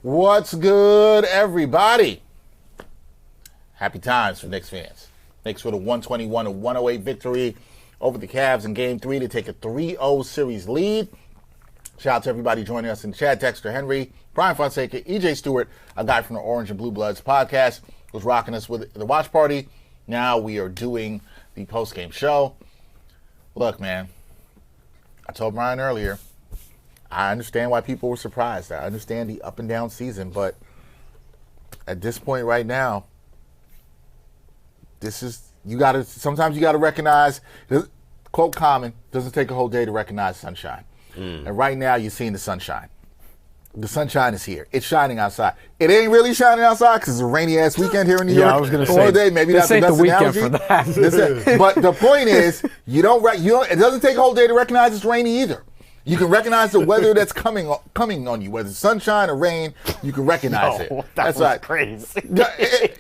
What's good, everybody? Happy times for Knicks fans. Knicks with a 121-108 victory over the Cavs in Game 3 to take a 3-0 series lead. Shout out to everybody joining us in the chat. Dexter, Henry, Bryan, Fonseca, EJ Stewart, a guy from the Orange and Blue Bloods podcast, was rocking us with the watch party. Now we are doing the post-game show. Look, man, I told Bryan earlier, I understand why people were surprised. I understand the up and down season, but at this point right now, sometimes you gotta recognize, quote Common, doesn't take a whole day to recognize sunshine. And right now you're seeing the sunshine. The sunshine is here. It's shining outside. It ain't really shining outside because it's a rainy ass weekend here in New York. I was gonna say day. Maybe this that's ain't the best the weekend analogy. for that. But the point is, it doesn't take a whole day to recognize it's rainy either. You can recognize the weather that's coming on you, whether it's sunshine or rain. You can recognize it. That's right. Crazy.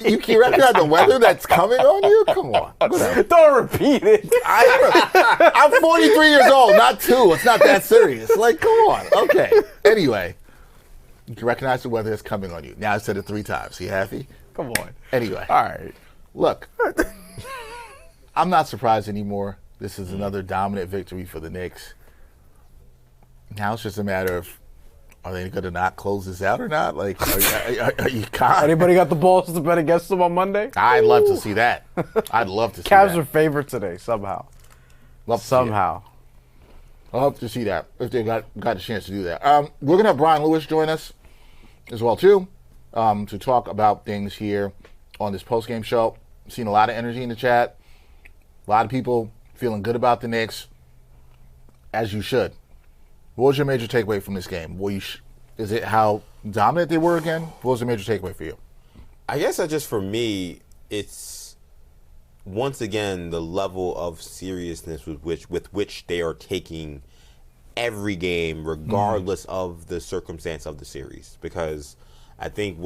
You can recognize the weather that's coming on you. Come on, Don't repeat it. I'm 43 years old, not 2. It's not that serious. Like, come on. Okay. Anyway, you can recognize the weather that's coming on you. Now I said it 3 times. You happy? Come on. Anyway. All right. Look, I'm not surprised anymore. This is another dominant victory for the Knicks. Now it's just a matter of, are they going to not close this out or not? Like, are you confident? Anybody got the balls to bet against them on Monday? I'd love to see that. I'd love to see that. Cavs are favored today, somehow. Somehow. I'll hope to see that if they got a chance to do that. We're going to have Bryan Lewis join us as well, too, to talk about things here on this postgame show. I've seen a lot of energy in the chat. A lot of people feeling good about the Knicks, as you should. What was your major takeaway from this game? Is it how dominant they were again? What was the major takeaway for you? I guess that just for me, it's once again the level of seriousness with which they are taking every game, regardless of the circumstance of the series. Because I think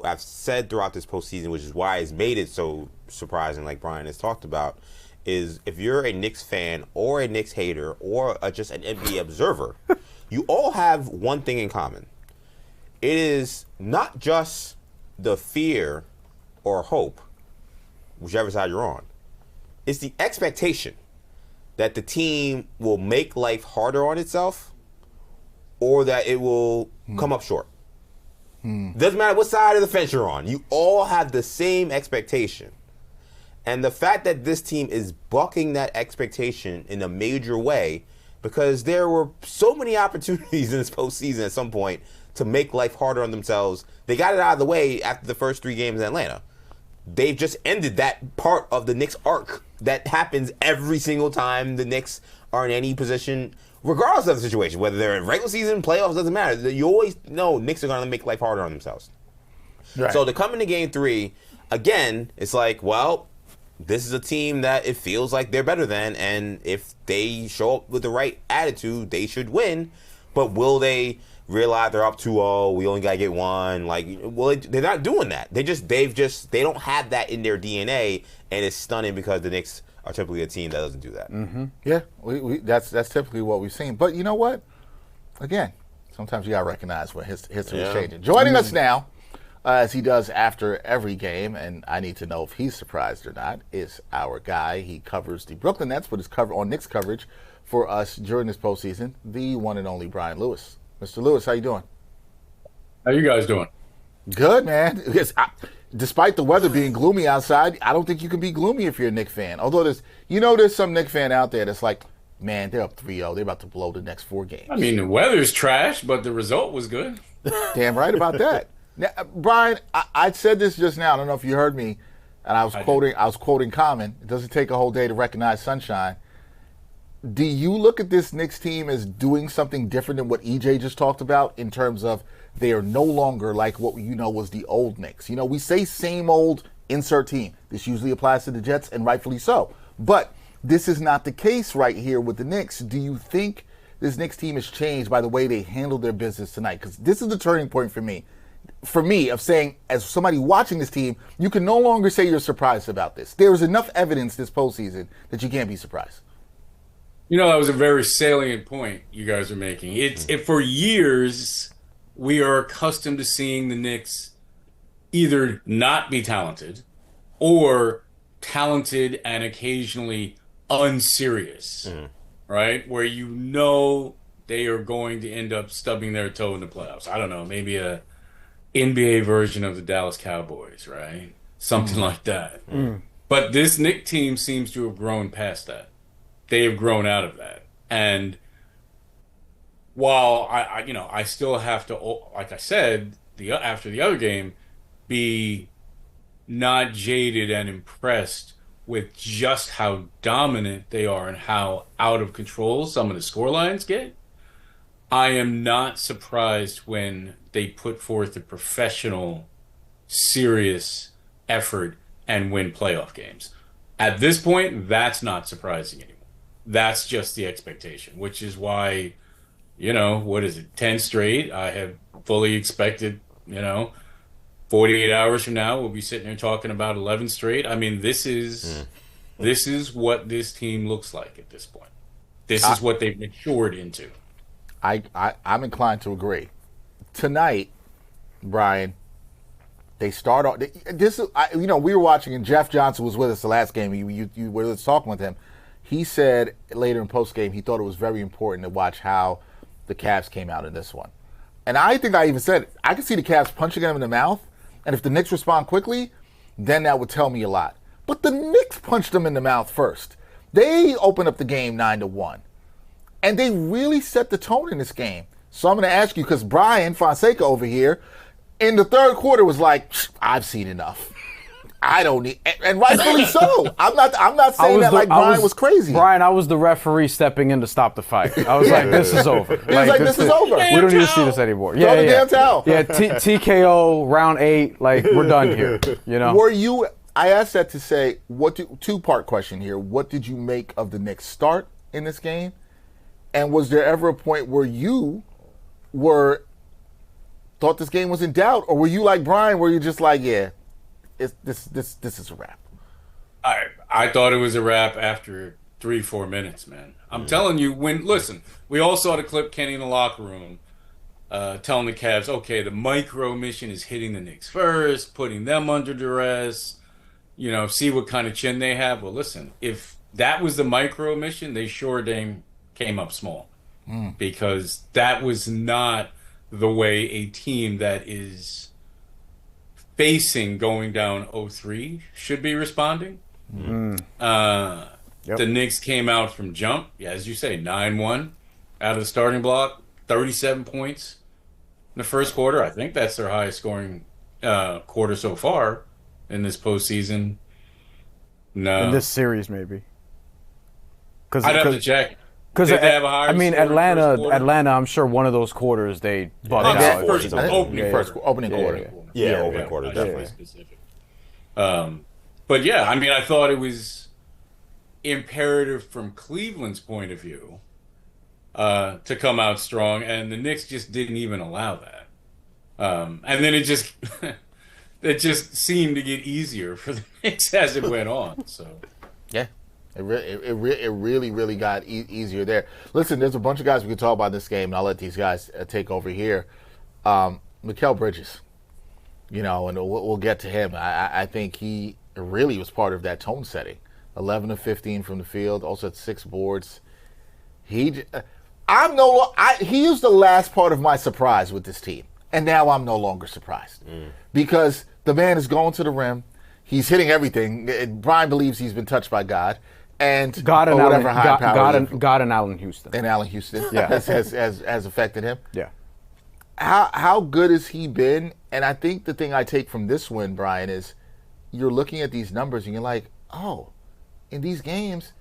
I've said throughout this postseason, which is why it's made it so surprising, like Bryan has talked about, is if you're a Knicks fan or a Knicks hater or just an NBA observer, you all have one thing in common. It is not just the fear or hope, whichever side you're on. It's the expectation that the team will make life harder on itself or that it will come up short. Doesn't matter what side of the fence you're on. You all have the same expectation. And the fact that this team is bucking that expectation in a major way, because there were so many opportunities in this postseason at some point to make life harder on themselves. They got it out of the way after the first 3 games in Atlanta. They've just ended that part of the Knicks arc that happens every single time the Knicks are in any position, regardless of the situation, whether they're in regular season, playoffs, doesn't matter. You always know Knicks are going to make life harder on themselves. Right. So to come into Game 3, again, it's like, well, this is a team that it feels like they're better than, and if they show up with the right attitude, they should win. But will they realize they're up 2-0, we only got to get 1? Like, well, they're not doing that. They don't have that in their DNA, and it's stunning because the Knicks are typically a team that doesn't do that. Mm-hmm. Yeah, that's typically what we've seen. But you know what? Again, sometimes you got to recognize when history is changing. Joining us now, as he does after every game, and I need to know if he's surprised or not, is our guy. He covers the Brooklyn Nets, but is on Knicks coverage for us during this postseason, the one and only Bryan Lewis. Mr. Lewis, how you doing? How you guys doing? Good, man. Despite the weather being gloomy outside, I don't think you can be gloomy if you're a Knicks fan. Although there's some Knicks fan out there that's like, man, they're up 3-0. They're about to blow the next 4 games. I mean, the weather's trash, but the result was good. Damn right about that. Now, Bryan, I said this just now. I don't know if you heard me, and I was quoting Common. It doesn't take a whole day to recognize sunshine. Do you look at this Knicks team as doing something different than what EJ just talked about in terms of they are no longer like what was the old Knicks? We say same old insert team. This usually applies to the Jets, and rightfully so. But this is not the case right here with the Knicks. Do you think this Knicks team has changed by the way they handled their business tonight? Because this is the turning point for me. Of saying, as somebody watching this team, you can no longer say you're surprised about this. There is enough evidence this postseason that you can't be surprised. That was a very salient point you guys are making. For years, we are accustomed to seeing the Knicks either not be talented or talented and occasionally unserious, right? Where you know they are going to end up stubbing their toe in the playoffs. I don't know, maybe a NBA version of the Dallas Cowboys, right? Something like that. But this Knicks team seems to have grown past that. They have grown out of that. And while I still have to, like I said, after the other game, be not jaded and impressed with just how dominant they are and how out of control some of the scorelines get. I am not surprised when they put forth a professional, serious effort and win playoff games. At this point, that's not surprising anymore. That's just the expectation, which is why, 10 straight? I have fully expected, 48 hours from now, we'll be sitting here talking about 11 straight. I mean, this is what this team looks like at this point. This is what they've matured into. I'm inclined to agree. Tonight, Bryan, they start off. We were watching, and Jeff Johnson was with us the last game. You were talking with him. He said later in postgame he thought it was very important to watch how the Cavs came out in this one. And I think I even said I could see the Cavs punching them in the mouth, and if the Knicks respond quickly, then that would tell me a lot. But the Knicks punched them in the mouth first. They opened up the game 9-1. And they really set the tone in this game. So I'm going to ask you, because Bryan Fonseca over here, in the third quarter was like, I've seen enough. I don't need, and rightfully so. I'm not saying that like Bryan was crazy. Bryan, I was the referee stepping in to stop the fight. I was like, this is over. He was like, this is over. We don't need to see this anymore. Throw the damn towel. Yeah, TKO, round 8, like, we're done here. Were you, I asked that to say, two-part question here. What did you make of the Knicks' start in this game? And was there ever a point where you thought this game was in doubt, or were you like Bryan, where you're just like, yeah, this is a wrap? I thought it was a wrap after 3-4 minutes, man. I'm telling you, listen, we all saw the clip, Kenny in the locker room, telling the Cavs, okay, the micro mission is hitting the Knicks first, putting them under duress, see what kind of chin they have. Well, listen, if that was the micro mission, they sure dang came up small, because that was not the way a team that is facing going down 0-3 should be responding. The Knicks came out from jump, as you say, 9-1 out of the starting block, 37 points in the first quarter. I think that's their highest scoring quarter so far in this postseason. No, in this series, maybe. I'd have to check. Because Atlanta, I'm sure one of those quarters they bugged out. Opening quarter. Yeah, opening quarter, definitely. Specific. But yeah, I thought it was imperative from Cleveland's point of view to come out strong, and the Knicks just didn't even allow that. And then it just seemed to get easier for the Knicks as it went on. So yeah. It really got easier there. Listen, there's a bunch of guys we could talk about in this game, and I'll let these guys take over here. Mikal Bridges, and we'll get to him. I think he really was part of that tone setting. 11 of 15 from the field, also had 6 boards. He is the last part of my surprise with this team, and now I'm no longer surprised because the man is going to the rim. He's hitting everything. Bryan believes he's been touched by God. And God and Allen Houston. And Allen Houston has affected him. Yeah. How good has he been? And I think the thing I take from this win, Bryan, is you're looking at these numbers and you're like, oh, in these games,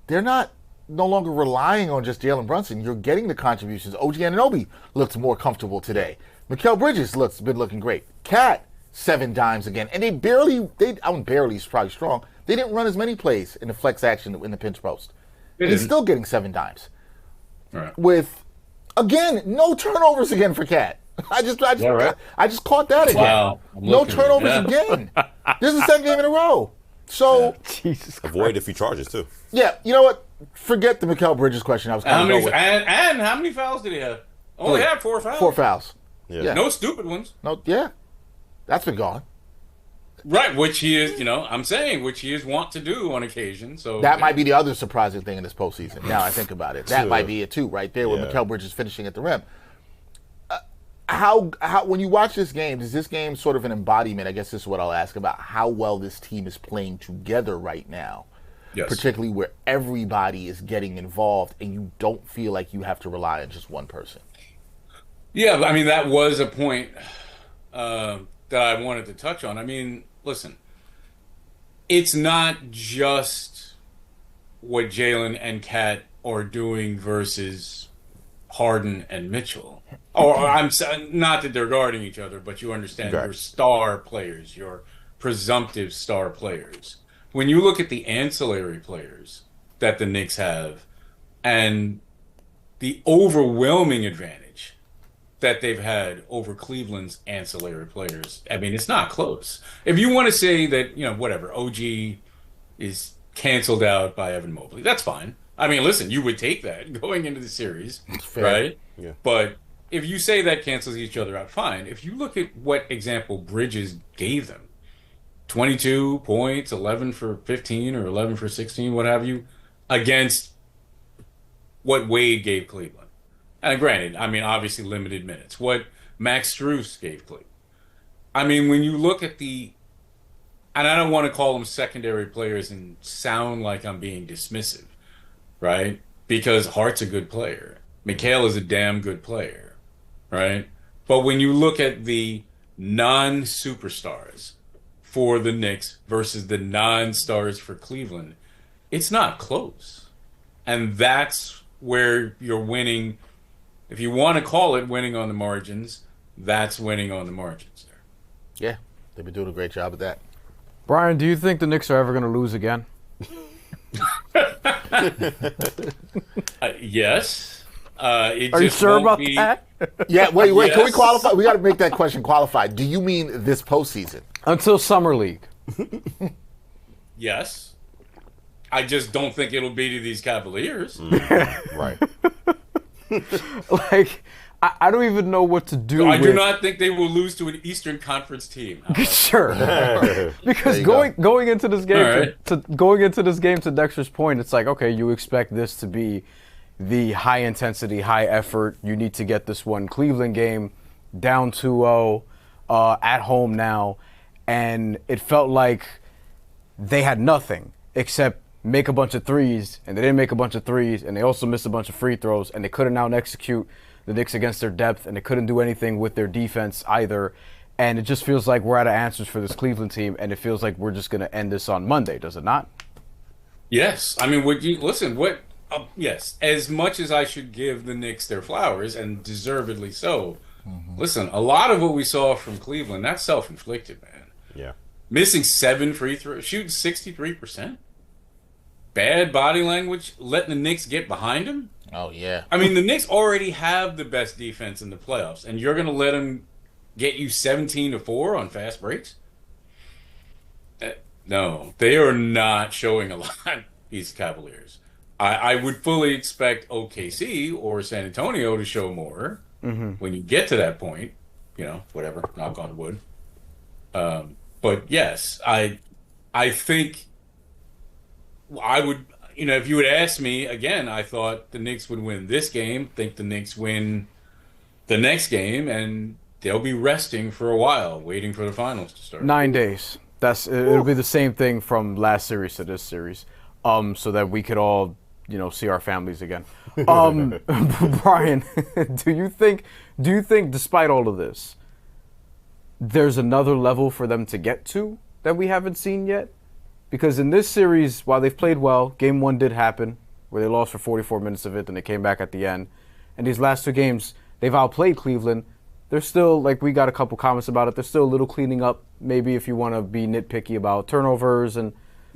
they're no longer relying on just Jalen Brunson. You're getting the contributions. OG Anunoby looks more comfortable today. Mikal Bridges been looking great. Cat, 7 dimes again. And barely is probably strong. They didn't run as many plays in the flex action in the pinch post. He's still getting 7 dimes. Right. With, again, no turnovers again for Cat. I just caught that again. Wow. No turnovers again. This is the second game in a row. So Jesus Christ. Avoid a few charges too. Yeah, you know what? Forget the Mikal Bridges question. I was how many fouls did he have? Only had 4 fouls. 4 fouls. Yeah. No stupid ones. No, yeah. That's been gone. Right, which he is, I'm saying, which he is wont to do on occasion. So that might be the other surprising thing in this postseason. Now I think about it. That might be it too, right there, where Yeah. Mikal Bridges finishing at the rim. How when you watch this game, is this game sort of an embodiment? I guess this is what I'll ask about how well this team is playing together right now. Yes. Particularly where everybody is getting involved and you don't feel like you have to rely on just one person. Yeah, I mean, that was a point that I wanted to touch on. I mean, listen, it's not just what Jalen and Kat are doing versus Harden and Mitchell. Or I'm not that they're guarding each other, but you understand your star players, your presumptive star players. When you look at the ancillary players that the Knicks have and the overwhelming advantage that they've had over Cleveland's ancillary players, I mean, it's not close. If you want to say that, whatever, OG is canceled out by Evan Mobley, that's fine. I mean, listen, you would take that going into the series, right? Yeah. But if you say that cancels each other out, fine. If you look at what example Bridges gave them, 22 points, 11 for 15 or 11 for 16, what have you, against what Wade gave Cleveland. And granted, I mean, obviously limited minutes. What Max Strus gave Cleveland. I mean, when you look at and I don't want to call them secondary players and sound like I'm being dismissive, right? Because Hart's a good player. Mikal is a damn good player, right? But when you look at the non-superstars for the Knicks versus the non-stars for Cleveland, it's not close. And that's where you're winning. If you want to call it winning on the margins, that's winning on the margins there. Yeah, they've been doing a great job at that. Bryan, do you think the Knicks are ever going to lose again? Yes. Are you sure about that? Yeah, wait. Yes. Can we qualify? We got to make that question qualified. Do you mean this postseason? Until Summer League. Yes. I just don't think it'll be to these Cavaliers. Right. Like, I don't even know what to do. I do not think they will lose to an Eastern Conference team. Sure. Because going into this game, going into this game, to Dexter's point, it's like, okay, you expect this to be the high intensity, high effort. You need to get this one Cleveland game down 2-0 at home now, and it felt like they had nothing except make a bunch of threes, and they didn't make a bunch of threes, and they also missed a bunch of free throws, and they couldn't out execute the Knicks against their depth, and they couldn't do anything with their defense either. And it just feels like we're out of answers for this Cleveland team, and it feels like we're just going to end this on Monday, does it not? Yes. I mean, yes, as much as I should give the Knicks their flowers, and deservedly so, listen, a lot of what we saw from Cleveland, that's self-inflicted, man. Yeah. Missing 7 free throws, shooting 63%. Bad body language, letting the Knicks get behind him. Oh, yeah. I mean, the Knicks already have the best defense in the playoffs, and you're going to let them get you 17-4 on fast breaks? No, they are not showing a lot, these Cavaliers. I would fully expect OKC or San Antonio to show more when you get to that point. Whatever, knock on wood. But yes, I think I would, if you would ask me again, I thought the Knicks would win this game, think the Knicks win the next game, and they'll be resting for a while, waiting for the finals to start. 9 days. It'll be the same thing from last series to this series, so that we could all, see our families again. Bryan, do you think, despite all of this, there's another level for them to get to that we haven't seen yet? Because in this series, while they've played well, game 1 did happen, where they lost for 44 minutes of it, and they came back at the end. And these last 2 games, they've outplayed Cleveland. They're still, we got a couple comments about it, there's still a little cleaning up, maybe if you want to be nitpicky about turnovers and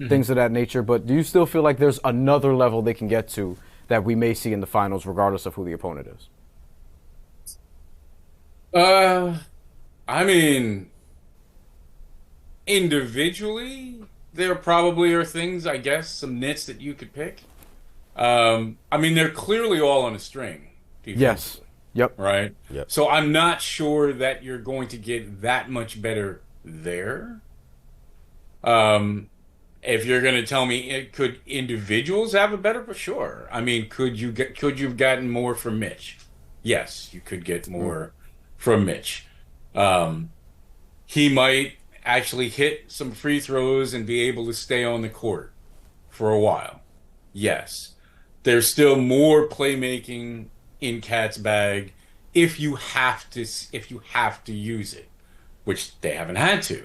things of that nature. But do you still feel like there's another level they can get to that we may see in the finals, regardless of who the opponent is? I mean, individually, there probably are things, I guess, some nits that you could pick. I mean, they're clearly all on a string. Yes. Yep. Right? Yep. So I'm not sure that you're going to get that much better there. If you're going to tell me, could individuals have a better? For sure. I mean, could you have gotten more from Mitch? Yes, you could get more from Mitch. He might actually hit some free throws and be able to stay on the court for a while. Yes. There's still more playmaking in Cat's bag if you have to use it, which they haven't had to.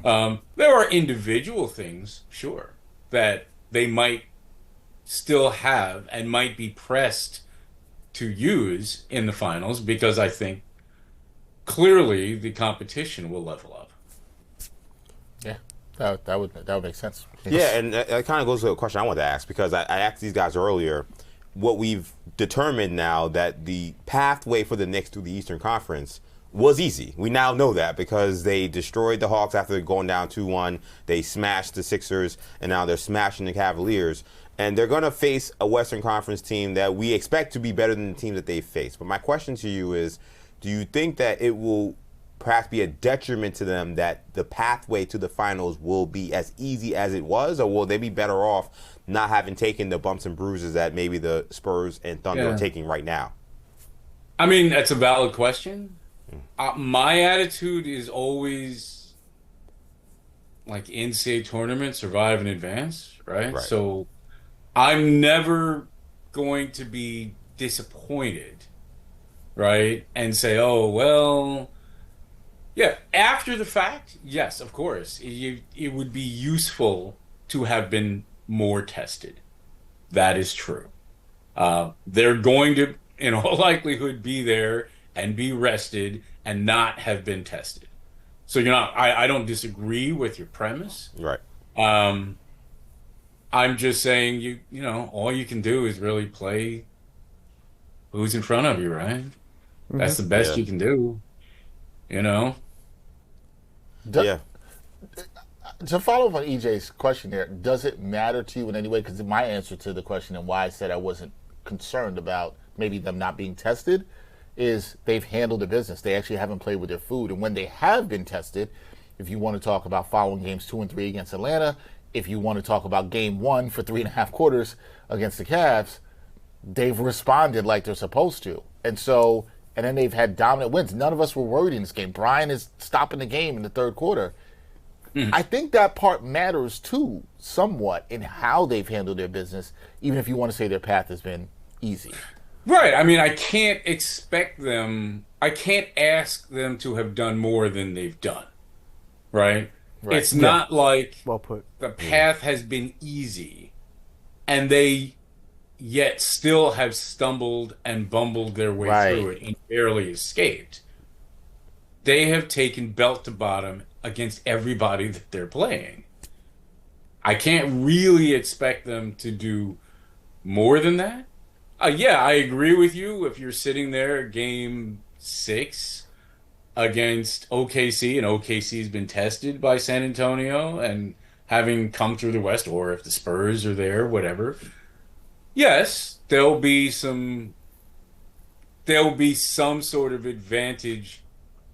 There are individual things, sure, that they might still have and might be pressed to use in the finals, because I think clearly the competition will level up. Yeah, that would make sense. Yeah, and that kind of goes to a question I wanted to ask, because I asked these guys earlier what we've determined now, that the pathway for the Knicks through the Eastern Conference was easy. We now know that because they destroyed the Hawks after going down 2-1. They smashed the Sixers, and now they're smashing the Cavaliers. And they're going to face a Western Conference team that we expect to be better than the teams that they faced. But my question to you is, do you think that it will perhaps be a detriment to them that the pathway to the finals will be as easy as it was, or will they be better off not having taken the bumps and bruises that maybe the Spurs and Thunder are taking right now? I mean, that's a valid question. My attitude is always like NCAA tournament, survive and advance, right? So I'm never going to be disappointed, right? And say, oh, well, yeah, after the fact, yes, of course. It would be useful to have been more tested. That is true. They're going to, in all likelihood, be there and be rested and not have been tested. So I don't disagree with your premise. Right. I'm just saying you know, all you can do is really play who's in front of you, right? That's the best you can do. You know? To follow up on EJ's question there, does it matter to you in any way? Because my answer to the question and why I said I wasn't concerned about maybe them not being tested is they've handled the business. They actually haven't played with their food. And when they have been tested, if you want to talk about following games 2 and 3 against Atlanta, if you want to talk about game 1 for 3.5 quarters against the Cavs, they've responded like they're supposed to. And then they've had dominant wins. None of us were worried in this game. Bryan is stopping the game in the third quarter. I think that part matters too, somewhat, in how they've handled their business, even if you want to say their path has been easy. Right. I mean, I can't ask them to have done more than they've done. Right? It's not like well put. The path has been easy and they yet still have stumbled and bumbled their way through it and barely escaped. They have taken belt to bottom against everybody that they're playing. I can't really expect them to do more than that. Yeah, I agree with you. If you're sitting there game 6 against OKC, and OKC's been tested by San Antonio and having come through the West, or if the Spurs are there, whatever. Yes, there'll be some sort of advantage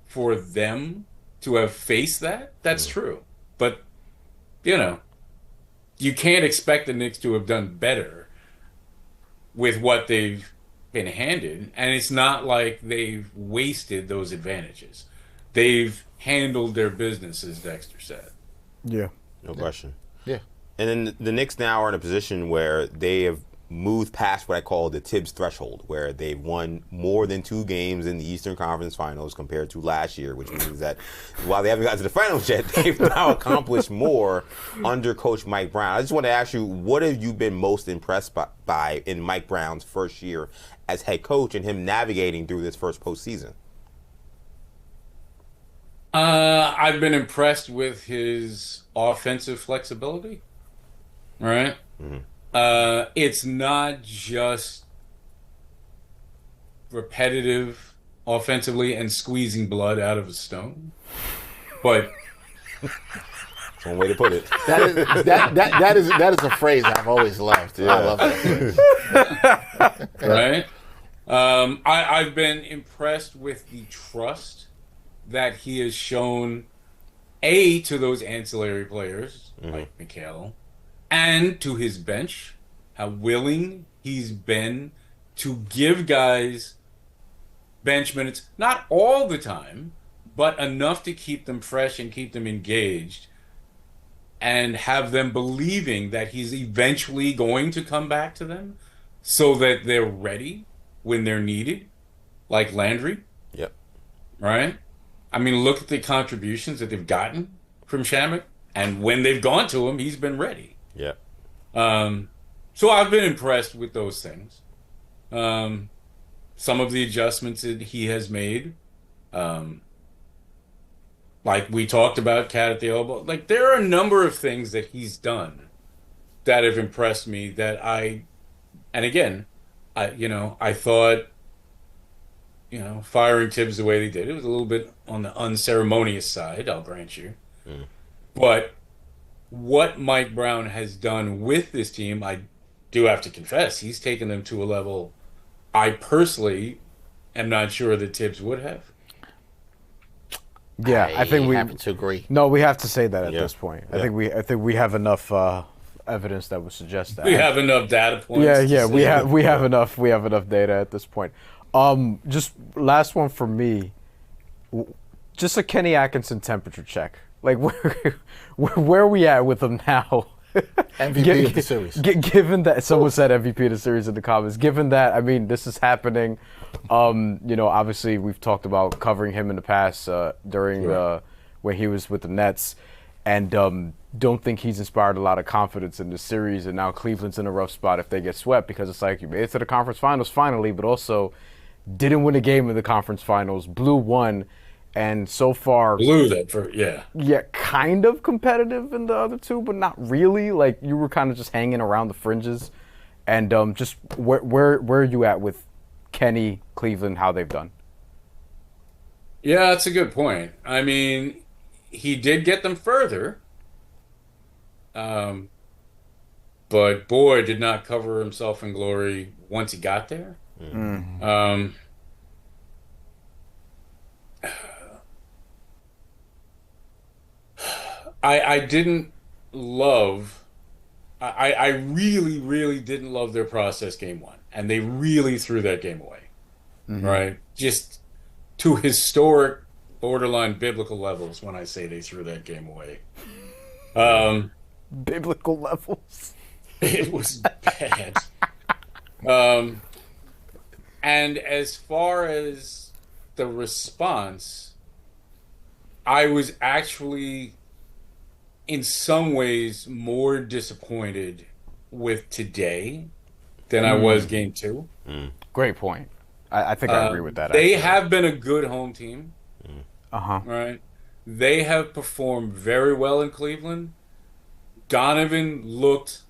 for them to have faced that. That's true. But, you know, you can't expect the Knicks to have done better with what they've been handed. And it's not like they've wasted those advantages. They've handled their business, as Dexter said. Yeah. No question. Yeah. And then the Knicks now are in a position where they have moved past what I call the Tibbs threshold, where they've won more than 2 games in the Eastern Conference Finals compared to last year, which means that while they haven't gotten to the finals yet, they've now accomplished more under Coach Mike Brown. I just want to ask you, what have you been most impressed by in Mike Brown's first year as head coach and him navigating through this first postseason? I've been impressed with his offensive flexibility. Right? Mm-hmm. It's not just repetitive offensively and squeezing blood out of a stone, but one way to put it. That is a phrase I've always loved. Yeah. I love that phrase. Right? I've been impressed with the trust that he has shown, to those ancillary players like Mikal, and to his bench, how willing he's been to give guys bench minutes, not all the time, but enough to keep them fresh and keep them engaged and have them believing that he's eventually going to come back to them so that they're ready when they're needed, like Landry, Yep. right? I mean, look at the contributions that they've gotten from Shamek, and when they've gone to him, he's been ready. Yep. So I've been impressed with those things. Some of the adjustments that he has made, like we talked about, cat at the elbow. Like there are a number of things that he's done that have impressed me. And again, I thought, firing Tibbs the way they did, it was a little bit on the unceremonious side. I'll grant you, but what Mike Brown has done with this team, I do have to confess, he's taken them to a level I personally am not sure that Tibbs would have. Yeah, I think we happen to agree. No, we have to say that at Yeah. this point. Yeah. I think we have enough evidence that would suggest that. We have enough data points. Yeah, to we say have enough data at this point. Just last one for me. Just a Kenny Atkinson temperature check. Like where are we at with him now? MVP of the series. Given that someone said MVP of the series in the comments, given that, I mean, this is happening. Obviously we've talked about covering him in the past during when he was with the Nets, and don't think he's inspired a lot of confidence in this series. And now Cleveland's in a rough spot if they get swept, because it's like you made it to the conference finals finally, but also didn't win a game in the conference finals, blew one. And so far, blew that for yeah, kind of competitive in the other two, but not really. Like you were kind of just hanging around the fringes. And just where are you at with Kenny, Cleveland, how they've done? Yeah, that's a good point. I mean, he did get them further, but boy, did not cover himself in glory once he got there. I didn't love. I really, really didn't love their process game one, and they really threw that game away. Right, just to historic, borderline biblical levels. When I say they threw that game away, Biblical levels. it was bad. And as far as the response, I was actually, in some ways, more disappointed with today than I was game two. Great point. I think I agree with that. They actually. have been a good home team. Right? They have performed very well in Cleveland. Donovan looked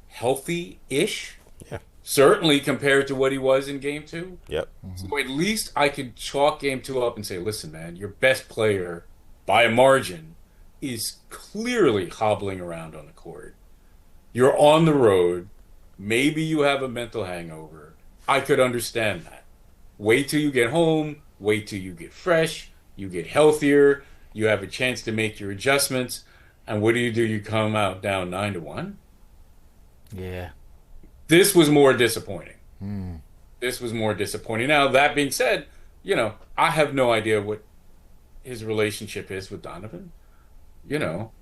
healthy-ish. Yeah. Certainly compared to what he was in game two. Yep. So at least I could chalk game two up and say, listen, man, your best player by a margin is clearly hobbling around on the court. You're on the road. Maybe you have a mental hangover. I could understand that. Wait till you get home. Wait till you get fresh. You get healthier. You have a chance to make your adjustments. And what do? You come out down 9-1? Yeah. This was more disappointing. This was more disappointing. Now, that being said, I have no idea what his relationship is with Donovan.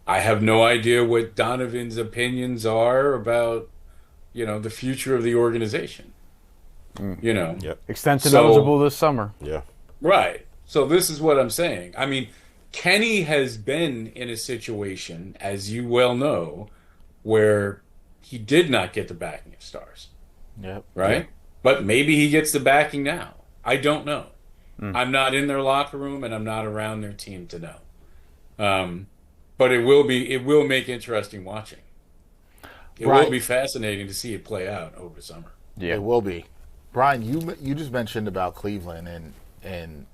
I have no idea what Donovan's opinions are about, the future of the organization. Yep. Extension eligible this summer. Yeah. Right. So this is what I'm saying. I mean, Kenny has been in a situation, as you well know, where he did not get the backing of stars. Yep. Right? Yeah. But maybe he gets the backing now. I don't know. I'm not in their locker room and I'm not around their team to know. But it will make interesting watching. It will be fascinating to see it play out over summer. Yeah. It will be. Bryan, you just mentioned about Cleveland and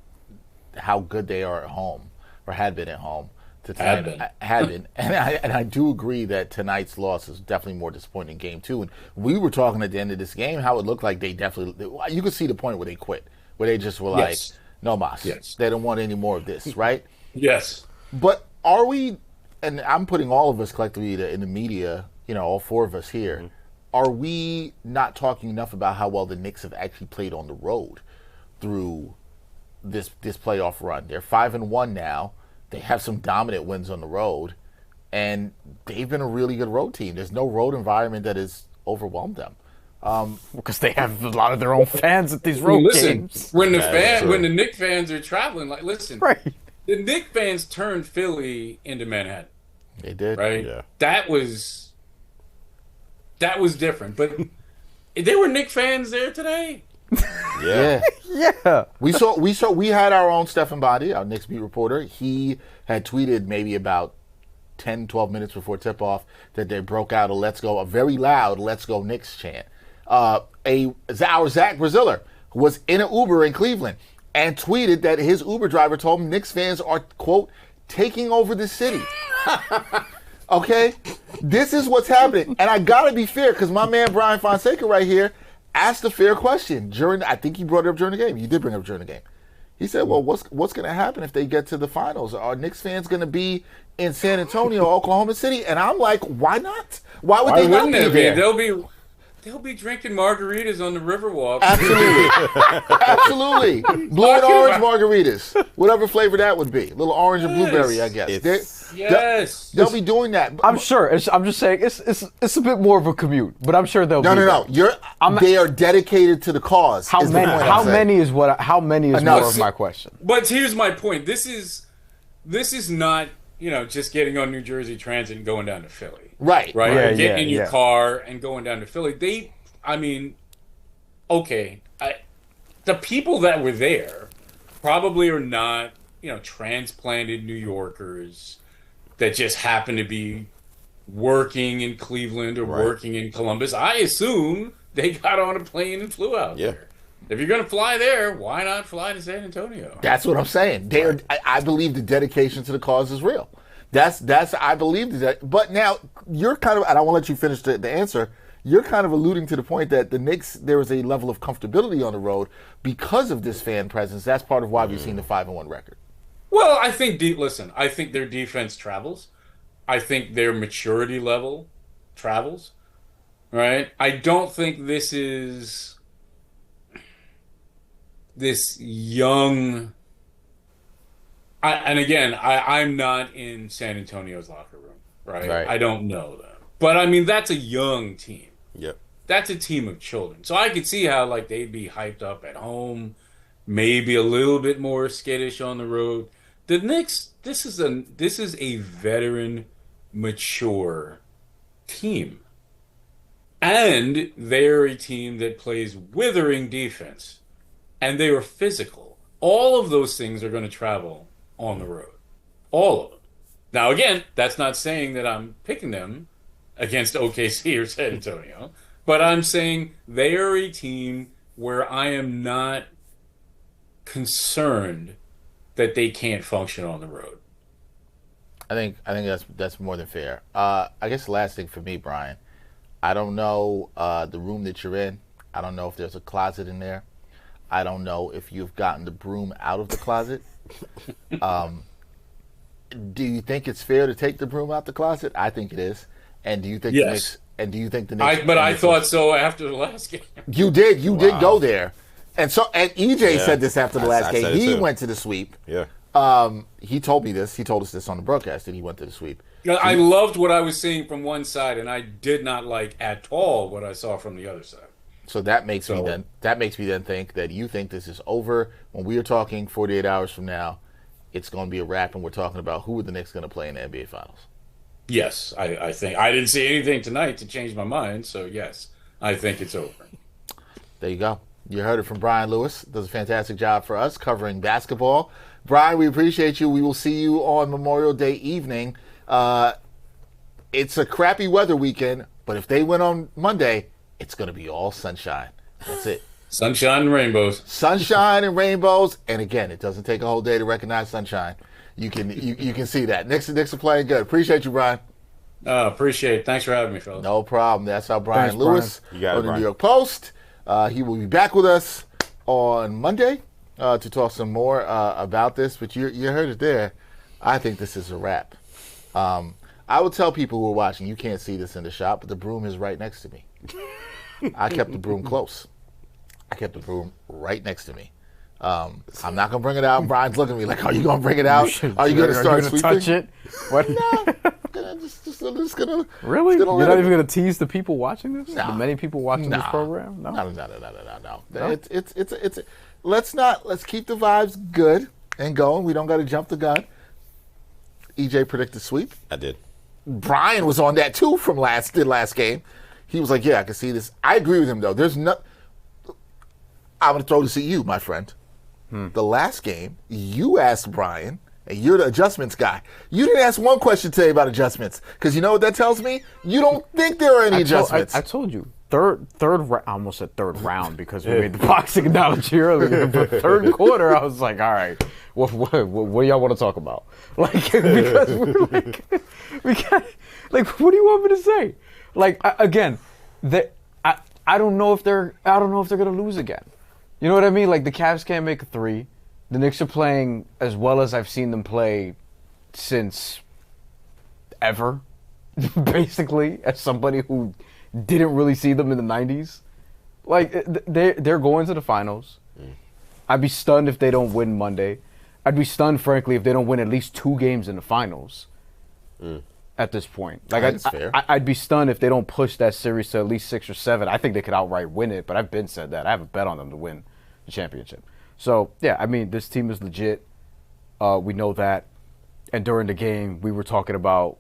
how good they are at home, or had been at home. to Had tonight. been. Had been. And I do agree that tonight's loss is definitely more disappointing game 2. And we were talking at the end of this game how it looked like they definitely, you could see the point where they quit, where they just were like, no mas. Yes. They don't want any more of this, right? Yes. But are we, and I'm putting all of us collectively in the media, all 4 of us here, are we not talking enough about how well the Knicks have actually played on the road through this playoff run? They're 5-1 now. They have some dominant wins on the road, and they've been a really good road team. There's no road environment that has overwhelmed them. Because they have a lot of their own fans at these road games. When the Knicks fans are traveling, right. The Knicks fans turned Philly into Manhattan. They did, right? Yeah. That was different, but there were Knicks fans there today. Yeah. Yeah. We had our own Stephen Bondi, our Knicks beat reporter. He had tweeted maybe about 10, 12 minutes before tip-off that they broke out a very loud "Let's Go Knicks" chant. Our Zach Braziller was in an Uber in Cleveland and tweeted that his Uber driver told him Knicks fans are, quote, taking over the city. Okay? This is what's happening. And I got to be fair because my man Bryan Fonseca right here asked a fair question I think he brought it up during the game. You did bring it up during the game. He said, well, what's going to happen if they get to the finals? Are Knicks fans going to be in San Antonio, Oklahoma City? And I'm like, why not? Why would they not be there? They'll be drinking margaritas on the Riverwalk. Absolutely. Absolutely. Blue and orange margaritas. Whatever flavor that would be. A little orange and blueberry, I guess. They'll be doing that. I'm sure. I'm just saying it's a bit more of a commute, but I'm sure they'll be No. They are dedicated to the cause. How many is more of my question. But here's my point. This is not, just getting on New Jersey Transit and going down to Philly. Right. Yeah, getting in your car and going down to Philly. The people that were there probably are not, transplanted New Yorkers that just happen to be working in Cleveland or working in Columbus. I assume they got on a plane and flew out there. If you're going to fly there, why not fly to San Antonio? That's what I'm saying. I believe the dedication to the cause is real. I believe that. But now you're kind of, and I won't let you finish the answer. You're kind of alluding to the point that the Knicks, there is a level of comfortability on the road because of this fan presence. That's part of why we've seen the 5-1 record. Well, I think I think their defense travels. I think their maturity level travels. Right? I don't think this is this young. I'm not in San Antonio's locker room, right? I don't know them. But, that's a young team. Yep. That's a team of children. So I could see how, they'd be hyped up at home, maybe a little bit more skittish on the road. The Knicks, this is a veteran, mature team. And they're a team that plays withering defense. And they are physical. All of those things are going to travel on the road. All of them. Now, again, that's not saying that I'm picking them against OKC or San Antonio, but I'm saying they are a team where I am not concerned that they can't function on the road. I think that's more than fair. I guess the last thing for me, Bryan, I don't know the room that you're in. I don't know if there's a closet in there. I don't know if you've gotten the broom out of the closet. Do you think it's fair to take the broom out the closet? I think it is. And do you think the Knicks? And do you think the Knicks? I thought so after the last game. You did go there, and EJ said this after the last game. He went to the sweep. Yeah. He told me this. He told us this on the broadcast that he went to the sweep. I loved what I was seeing from one side, and I did not like at all what I saw from the other side. So that makes me then think that you think this is over. When we are talking 48 hours from now, it's going to be a wrap, and we're talking about who are the Knicks going to play in the NBA Finals. Yes, I think. I didn't see anything tonight to change my mind, so yes, I think it's over. There you go. You heard it from Bryan Lewis. Does a fantastic job for us covering basketball. Bryan, we appreciate you. We will see you on Memorial Day evening. It's a crappy weather weekend, but if they win on Monday, it's going to be all sunshine. That's it. Sunshine and rainbows. Sunshine and rainbows. And again, it doesn't take a whole day to recognize sunshine. You can see that. Knicks are playing good. Appreciate you, Bryan. Appreciate it. Thanks for having me, fellas. No problem. That's our Bryan Thanks, Lewis Bryan. You got it, of the Bryan. New York Post. He will be back with us on Monday to talk some more about this. But you heard it there. I think this is a wrap. I would tell people who are watching, you can't see this in the shop, but the broom is right next to me. I kept the broom close. I kept the broom right next to me. I'm not gonna bring it out. Brian's looking at me like, "Are you gonna bring it out? Are you gonna start sweeping?" Touch it? What? I'm just gonna Really? Just gonna You're let not it- even gonna tease the people watching this? Nah. The many people watching this Nah. program? No. No. It's let's keep the vibes good and going. We don't got to jump the gun. EJ predicted sweep. I did. Bryan was on that too from last game. He was like, "Yeah, I can see this." I agree with him though. There's no. I'm gonna throw this at you, my friend. The last game, you asked Bryan, and you're the adjustments guy. You didn't ask one question today about adjustments, because you know what that tells me? You don't think there are any adjustments. I told you. I almost said third round because we made the boxing analogy earlier. But third quarter, I was like, all right, what do y'all want to talk about? Like, because we're like, what do you want me to say? Like, again, I don't know if they're gonna lose again. You know what I mean? Like, the Cavs can't make a three. The Knicks are playing as well as I've seen them play since ever, basically, as somebody who didn't really see them in the 90s. Like, they're going to the finals. I'd be stunned if they don't win Monday. I'd be stunned, frankly, if they don't win at least 2 games in the finals at this point. Like, That's fair. I'd be stunned if they don't push that series to at least 6 or 7. I think they could outright win it, but I've been said that. I have a bet on them to win the championship. So, yeah, I mean, this team is legit. We know that. And during the game, we were talking about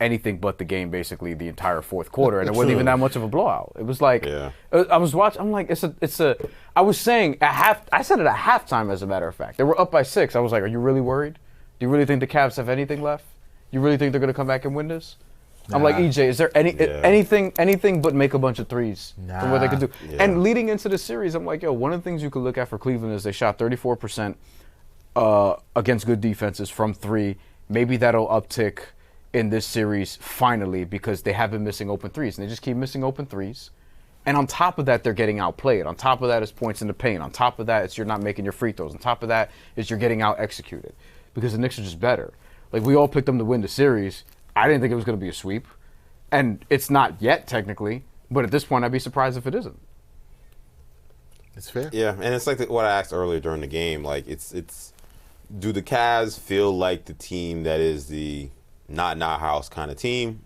anything but the game, basically, the entire fourth quarter. And it wasn't even that much of a blowout. It was like, I was watching, I'm like, I was saying I said it at halftime, as a matter of fact. They were up by 6. I was like, are you really worried? Do you really think the Cavs have anything left? You really think they're going to come back and win this? I'm like, EJ, is there anything but make a bunch of threes from what they could do? Yeah. And leading into the series, I'm like, one of the things you could look at for Cleveland is they shot 34% against good defenses from 3. Maybe that'll uptick in this series finally, because they have been missing open threes, and they just keep missing open threes. And on top of that, they're getting outplayed. On top of that is points in the paint. On top of that, it's you're not making your free throws. On top of that is you're getting out executed, because the Knicks are just better. Like, we all picked them to win the series. I didn't think it was going to be a sweep, and it's not yet technically. But at this point, I'd be surprised if it isn't. It's fair. Yeah, and it's like what I asked earlier during the game. Like, it's do the Cavs feel like the team that is the not in our house kind of team,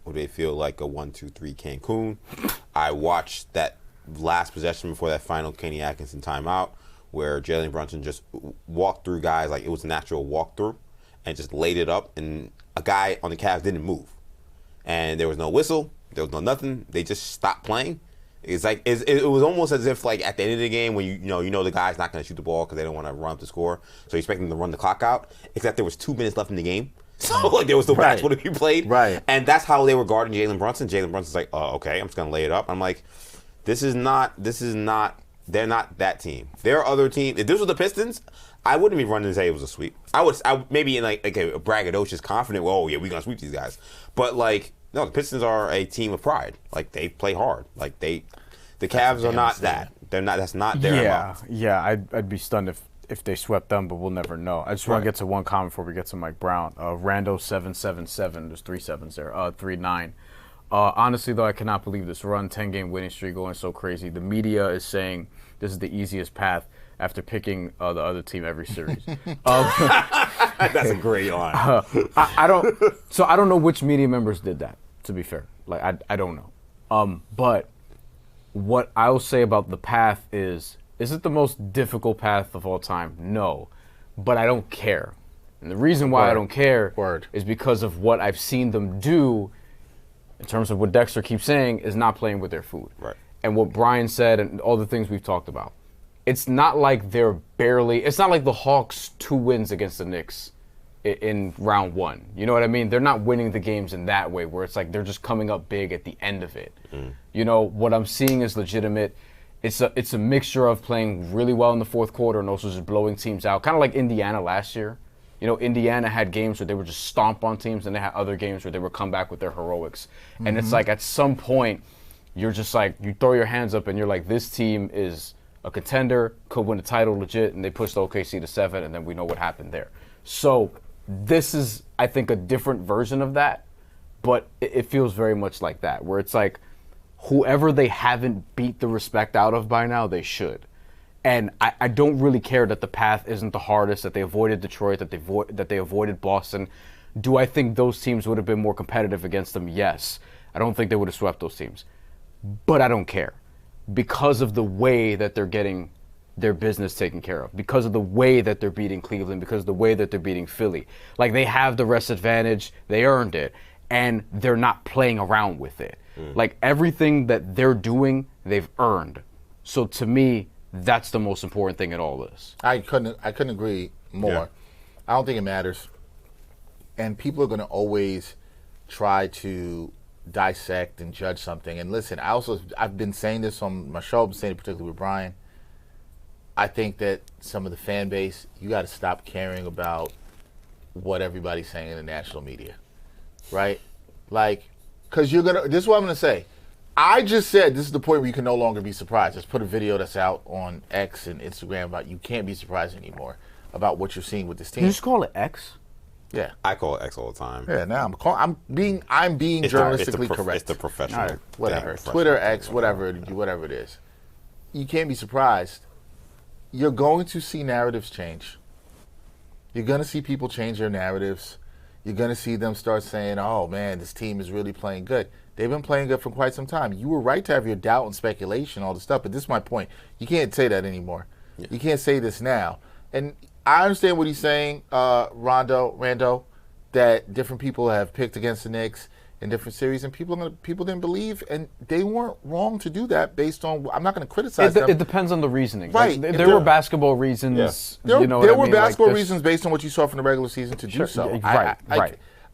or they feel like a 1-2-3 Cancun? I watched that last possession before that final Kenny Atkinson timeout, where Jalen Brunson just walked through guys like it was a natural walkthrough, and just laid it up, and a guy on the Cavs didn't move, and there was no whistle, there was no nothing. They just stopped playing. It's like it was almost as if, like, at the end of the game, when you know the guy's not going to shoot the ball because they don't want to run up the score, so you expect them to run the clock out. Except there was 2 minutes left in the game, so like there was no basketball to be played. Right. And that's how they were guarding Jalen Brunson. Jalen Brunson's like, oh, okay, I'm just going to lay it up. I'm like, this is not. They're not that team. There are other teams. If this was the Pistons, I wouldn't be running to say it was a sweep. I maybe in like a braggadocious, confident, well, oh yeah, we're gonna sweep these guys. But like, no, the Pistons are a team of pride. Like, they play hard. Like, the Cavs are not that. They're not. That's not their MO. Yeah. I'd be stunned if they swept them, but we'll never know. I just want to get to one comment before we get to Mike Brown. Rando777. There's 3 7s there. 3-9. Honestly, though, I cannot believe this run, 10-game winning streak going so crazy. The media is saying this is the easiest path after picking the other team every series. That's a great line. I don't know which media members did that, to be fair. Like, I don't know. But what I'll say about the path is it the most difficult path of all time? No. But I don't care. And the reason why I don't care is because of what I've seen them do, in terms of what Dexter keeps saying, is not playing with their food. Right. And what Bryan said and all the things we've talked about. It's not like it's not like the Hawks' 2 wins against the Knicks in round 1. You know what I mean? They're not winning the games in that way, where it's like they're just coming up big at the end of it. You know, what I'm seeing is legitimate. it's a mixture of playing really well in the fourth quarter and also just blowing teams out, kind of like Indiana last year. You know, Indiana had games where they would just stomp on teams, and they had other games where they would come back with their heroics. And it's like at some point, you're just like, you throw your hands up and you're like, this team is a contender, could win the title legit, and they pushed OKC to 7, and then we know what happened there. So this is, I think, a different version of that, but it feels very much like that, where it's like, whoever they haven't beat the respect out of by now, they should. And I don't really care that the path isn't the hardest, that they avoided Detroit, that they avoided Boston. Do I think those teams would have been more competitive against them? Yes. I don't think they would have swept those teams. But I don't care because of the way that they're getting their business taken care of, because of the way that they're beating Cleveland, because of the way that they're beating Philly. Like, they have the rest advantage. They earned it. And they're not playing around with it. Like, everything that they're doing, they've earned. So to me, that's the most important thing in all this. I couldn't agree more. Yeah. I don't think it matters. And people are going to always try to dissect and judge something. And listen, I've been saying this on my show, I've been saying it particularly with Bryan. I think that some of the fan base, you got to stop caring about what everybody's saying in the national media, right? Like, because this is what I'm going to say. I just said this is the point where you can no longer be surprised. Let's put a video that's out on X and Instagram about you can't be surprised anymore about what you're seeing with this team. You just call it X? Yeah. I call it X all the time. Yeah, now I'm being journalistically correct. It's the professional. All right, whatever. thing, Twitter, professional X, thing, whatever it is. You can't be surprised. You're going to see narratives change. You're going to see people change their narratives. You're going to see them start saying, oh, man, this team is really playing good. They've been playing good for quite some time. You were right to have your doubt and speculation, all this stuff, but this is my point. You can't say that anymore. Yeah. You can't say this now. And I understand what he's saying, Rando, that different people have picked against the Knicks in different series, and people didn't believe, and they weren't wrong to do that based on, I'm not going to criticize them. It depends on the reasoning. Right. Like, there were basketball reasons. Yeah. You know there what were I mean? basketball like reasons based on what you saw from the regular season to do so. Right.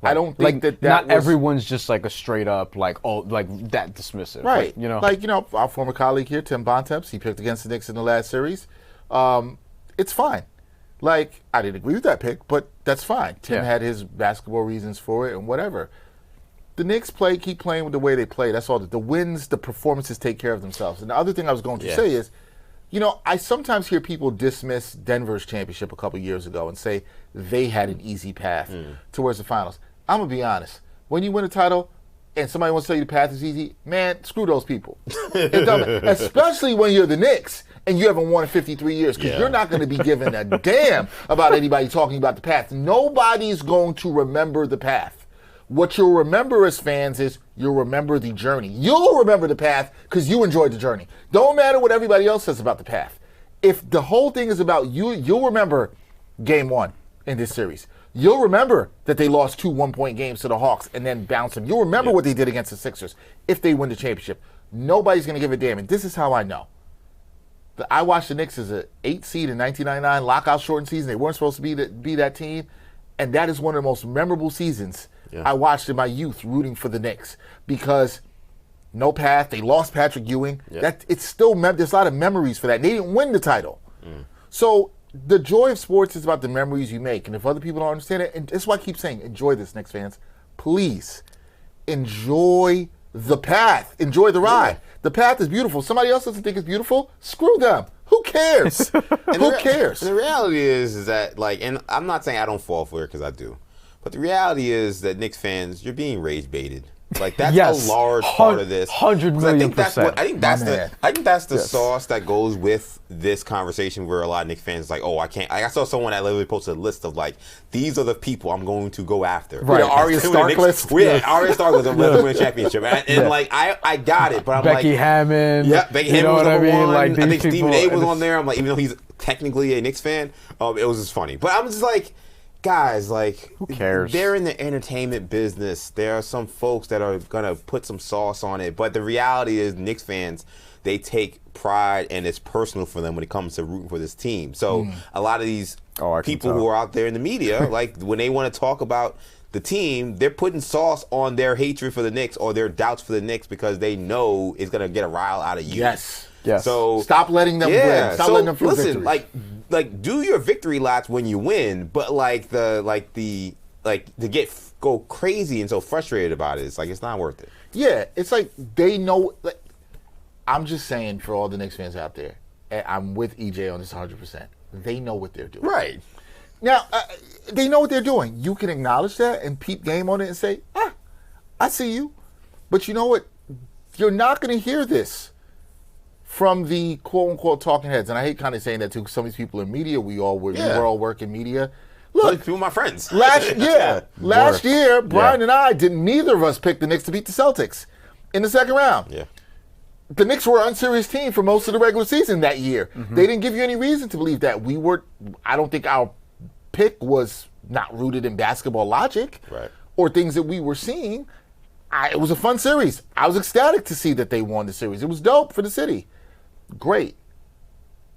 I don't think that not was, everyone's just like a straight up like that dismissive. Right. Like, our former colleague here, Tim Bontemps, he picked against the Knicks in the last series. It's fine. Like, I didn't agree with that pick, but that's fine. Tim had his basketball reasons for it and whatever. The Knicks keep playing with the way they play. That's all. The wins, the performances take care of themselves. And the other thing I was going to say is, I sometimes hear people dismiss Denver's championship a couple years ago and say they had an easy path towards the finals. I'm going to be honest. When you win a title and somebody wants to tell you the path is easy, man, screw those people. Especially when you're the Knicks and you haven't won in 53 years, because you're not going to be giving a damn about anybody talking about the path. Nobody's going to remember the path. What you'll remember as fans is you'll remember the journey. You'll remember the path because you enjoyed the journey. Don't matter what everybody else says about the path. If the whole thing is about you, you'll remember game 1 in this series. You'll remember that they lost 2 one-point games to the Hawks and then bounced them. You'll remember what they did against the Sixers if they win the championship. Nobody's going to give a damn. And this is how I know. I watched the Knicks as an 8 seed in 1999, lockout shortened season. They weren't supposed to be that team. And that is one of the most memorable seasons I watched in my youth rooting for the Knicks, because no path. They lost Patrick Ewing. That it's still there's a lot of memories for that. And they didn't win the title. So the joy of sports is about the memories you make. And if other people don't understand it, and that's why I keep saying, enjoy this, Knicks fans. Please enjoy the path. Enjoy the ride. The path is beautiful. Somebody else doesn't think it's beautiful. Screw them. Who cares? Who cares? And the reality is that, like, and I'm not saying I don't fall for it, because I do. But the reality is that Knicks fans, you're being rage baited. Like, that's a large part of this. 100 million percent. I think that's the sauce that goes with this conversation, where a lot of Knicks fans like, oh, I can't. I saw someone that literally posted a list of, like, these are the people I'm going to go after. Right. Arya Stark list. Yeah, Arya Stark was a win championship. And like, I got it, but I'm Becky Hammond. Yeah, Becky Hammond was number one. Like, I think Stephen A was on there. I'm like, even though he's technically a Knicks fan, it was just funny. But I'm just like, guys, like, who cares? They're in the entertainment business. There are some folks that are going to put some sauce on it. But the reality is, Knicks fans, they take pride, and it's personal for them when it comes to rooting for this team. So a lot of these people who are out there in the media, like, when they want to talk about the team, they're putting sauce on their hatred for the Knicks or their doubts for the Knicks because they know it's gonna get a rile out of you. Yes. So stop letting them win. Stop letting them feel listen, victories. like do your victory laps when you win, but to go crazy and so frustrated about it, it's like it's not worth it. Yeah, it's like they know. Like, I'm just saying for all the Knicks fans out there, and I'm with EJ on this 100%. They know what they're doing. Right. Now, they know what they're doing. You can acknowledge that and peep game on it and say, I see you. But you know what? You're not going to hear this from the quote-unquote talking heads. And I hate kind of saying that to some of these people in media. We all work in media. Look, two of my friends. Last year, Bryan and I neither of us picked the Knicks to beat the Celtics in the second round. Yeah. The Knicks were an unserious team for most of the regular season that year. Mm-hmm. They didn't give you any reason to believe that. I don't think our pick was not rooted in basketball logic or things that we were seeing. It was a fun series. I was ecstatic to see that they won the series. It was dope for the city. Great.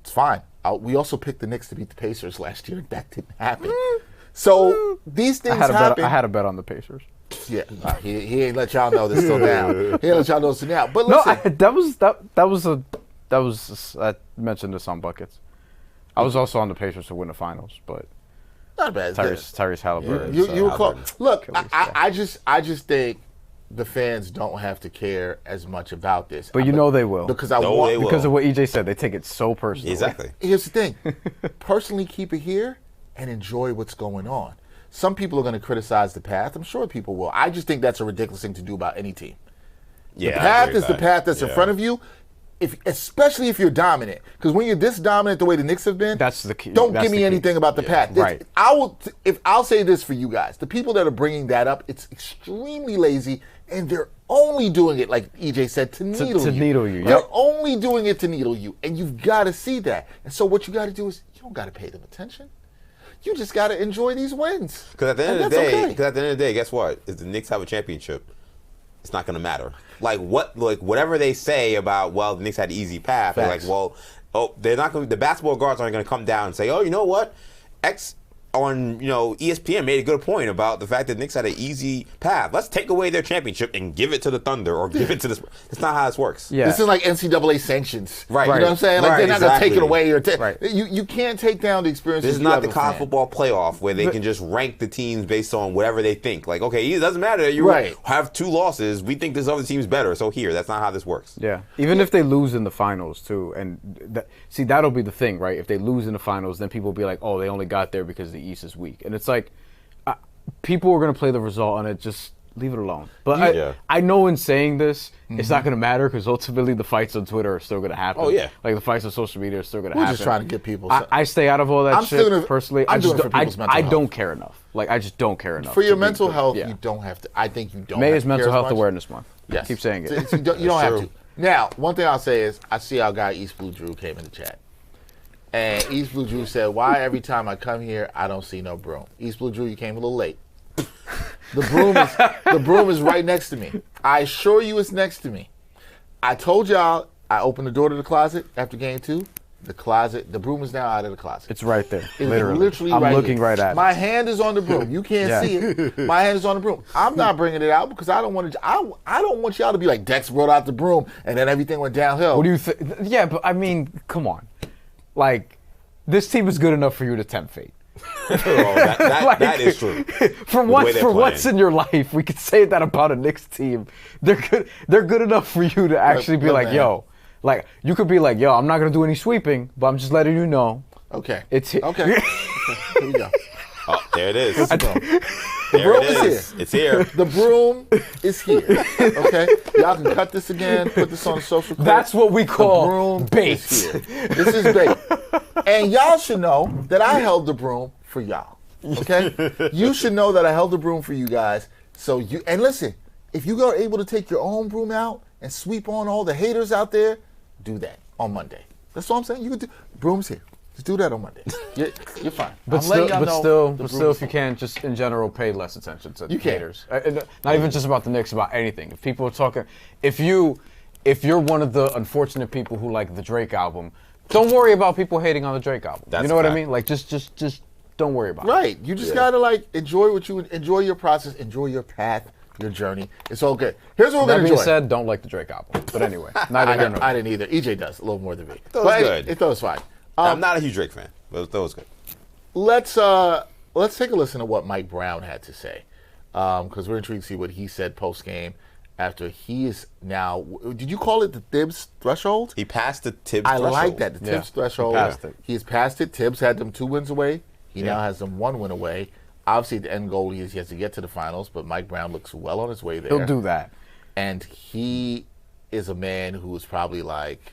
It's fine. We also picked the Knicks to beat the Pacers last year. That didn't happen. So these things happen. I had a bet on the Pacers. Yeah, he ain't let y'all know this till now. He ain't let y'all know this till now. But listen, I mentioned this on Buckets. I was also on the Pacers to win the finals, but not bad. Tyrese Halliburton. You were close. Look, I just think the fans don't have to care as much about this. But they will. Because because of what EJ said. They take it so personally. Exactly. Here's the thing. Personally keep it here and enjoy what's going on. Some people are going to criticize the path. I'm sure people will. I just think that's a ridiculous thing to do about any team. The path is the path that's in front of you, especially if you're dominant. Because when you're this dominant the way the Knicks have been, that's the key. Don't give me anything about the path. Right. I'll say this for you guys. The people that are bringing that up, it's extremely lazy, and they're only doing it, like EJ said, to needle you. They're only doing it to needle you, and you've got to see that. And so what you got to do is you don't got to pay them attention. You just got to enjoy these wins. Because at the end of the day, guess what? If the Knicks have a championship, it's not going to matter. Whatever they say about, the Knicks had an easy path. They're like, they're not going. The basketball guards aren't going to come down and say, you know what, X on ESPN made a good point about the fact that Knicks had an easy path. Let's take away their championship and give it to the Thunder or give it to this. That's not how this works. Yeah. This is like NCAA sanctions. Right. You know what I'm saying? Like they're not going to take it away. Right. You can't take down the experience. This is not the college football playoff where they can just rank the teams based on whatever they think. Like, okay, it doesn't matter. You have 2 losses. We think this other team's better. So that's not how this works. Yeah. Even if they lose in the finals too, and that'll be the thing, right? If they lose in the finals, then people will be like, oh, they only got there because the East is weak, and it's like people are going to play the result on it. Just leave it alone. But I know in saying this, it's not going to matter because ultimately the fights on Twitter are still going to happen. Oh yeah, like the fights on social media are still going to happen. We're just trying to get people. I stay out of all that shit personally. I don't care enough. Like I just don't care enough for your mental health. You don't have to. I think you don't. May is Mental Health Awareness Month. Yes, keep saying it. You don't have to. Now, one thing I'll say is I see our guy East Blue Drew came in the chat. And East Blue Drew said, why every time I come here, I don't see no broom? East Blue Drew, you came a little late. The broom is right next to me. I assure you it's next to me. I told y'all I opened the door to the closet after game 2. The broom is now out of the closet. It's right there. It's literally I'm right looking here. right at it. My hand is on the broom. You can't see it. My hand is on the broom. I'm not bringing it out because I don't want to. I don't want y'all to be like Dex brought out the broom and then everything went downhill. What do you think? Yeah, but I mean, come on. Like, this team is good enough for you to tempt fate. That is true. For once in your life, we could say that about a Knicks team. They're good enough for you to actually be like, yo. Like, you could be like, yo, I'm not going to do any sweeping, but I'm just letting you know. Okay. It's here. Okay. Here we go. Oh, there it is. The broom is here. It's here. The broom is here. Okay? Y'all can cut this again, put this on social clip. That's what we call bait. This is bait. And y'all should know that I held the broom for y'all. Okay? You should know that I held the broom for you guys. And listen, if you are able to take your own broom out and sweep on all the haters out there, do that on Monday. That's all I'm saying. You can do. Broom's here. Just do that on Monday. You're fine. But still, if you can, just in general, pay less attention to the haters. Not even just about the Knicks, about anything. If people are talking, if you're one of the unfortunate people who like the Drake album, don't worry about people hating on the Drake album. You know what I mean? Like just don't worry about it. Right. You just gotta enjoy your process, enjoy your path, your journey. It's all good. Here's what we're That gonna being enjoy. said, don't like the Drake album. But anyway, neither here nor I didn't either. EJ does a little more than me. That was good. It was fine. I'm not a huge Drake fan, but that was good. Let's take a listen to what Mike Brown had to say, because we're intrigued to see what he said post game after he is now. Did you call it the Tibbs threshold? He passed the Tibbs I threshold. like that, the Tibbs threshold. He passed it. He's passed it. Tibbs had them 2 wins away. He now has them 1 win away. Obviously, the end goal he has to get to the finals, but Mike Brown looks well on his way there. He'll do that. And he is a man who is probably like,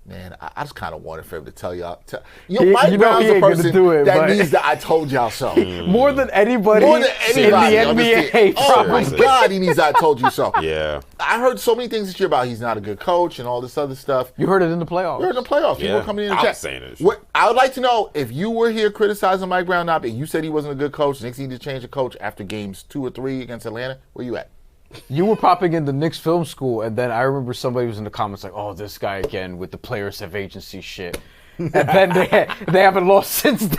man, I just kind of wanted for him to tell y'all. Mike Brown's he the ain't gonna person do it, that but- needs the I told y'all so. More than anybody, More than anybody in the NBA. Oh my Seriously. God, he needs the I told you so. Yeah. I heard so many things this year about he's not a good coach and all this other stuff. You heard it in the playoffs. We're in the playoffs. People Yeah. are coming in the I'm chat. saying it. I would like to know if you were here criticizing Mike Brown not being. You said he wasn't a good coach. Knicks need to change the coach after games 2 or 3 against Atlanta. Where you at? You were popping in the Knicks film school, and then I remember somebody was in the comments like, "Oh, this guy again with the players have agency shit," and then they haven't lost since then.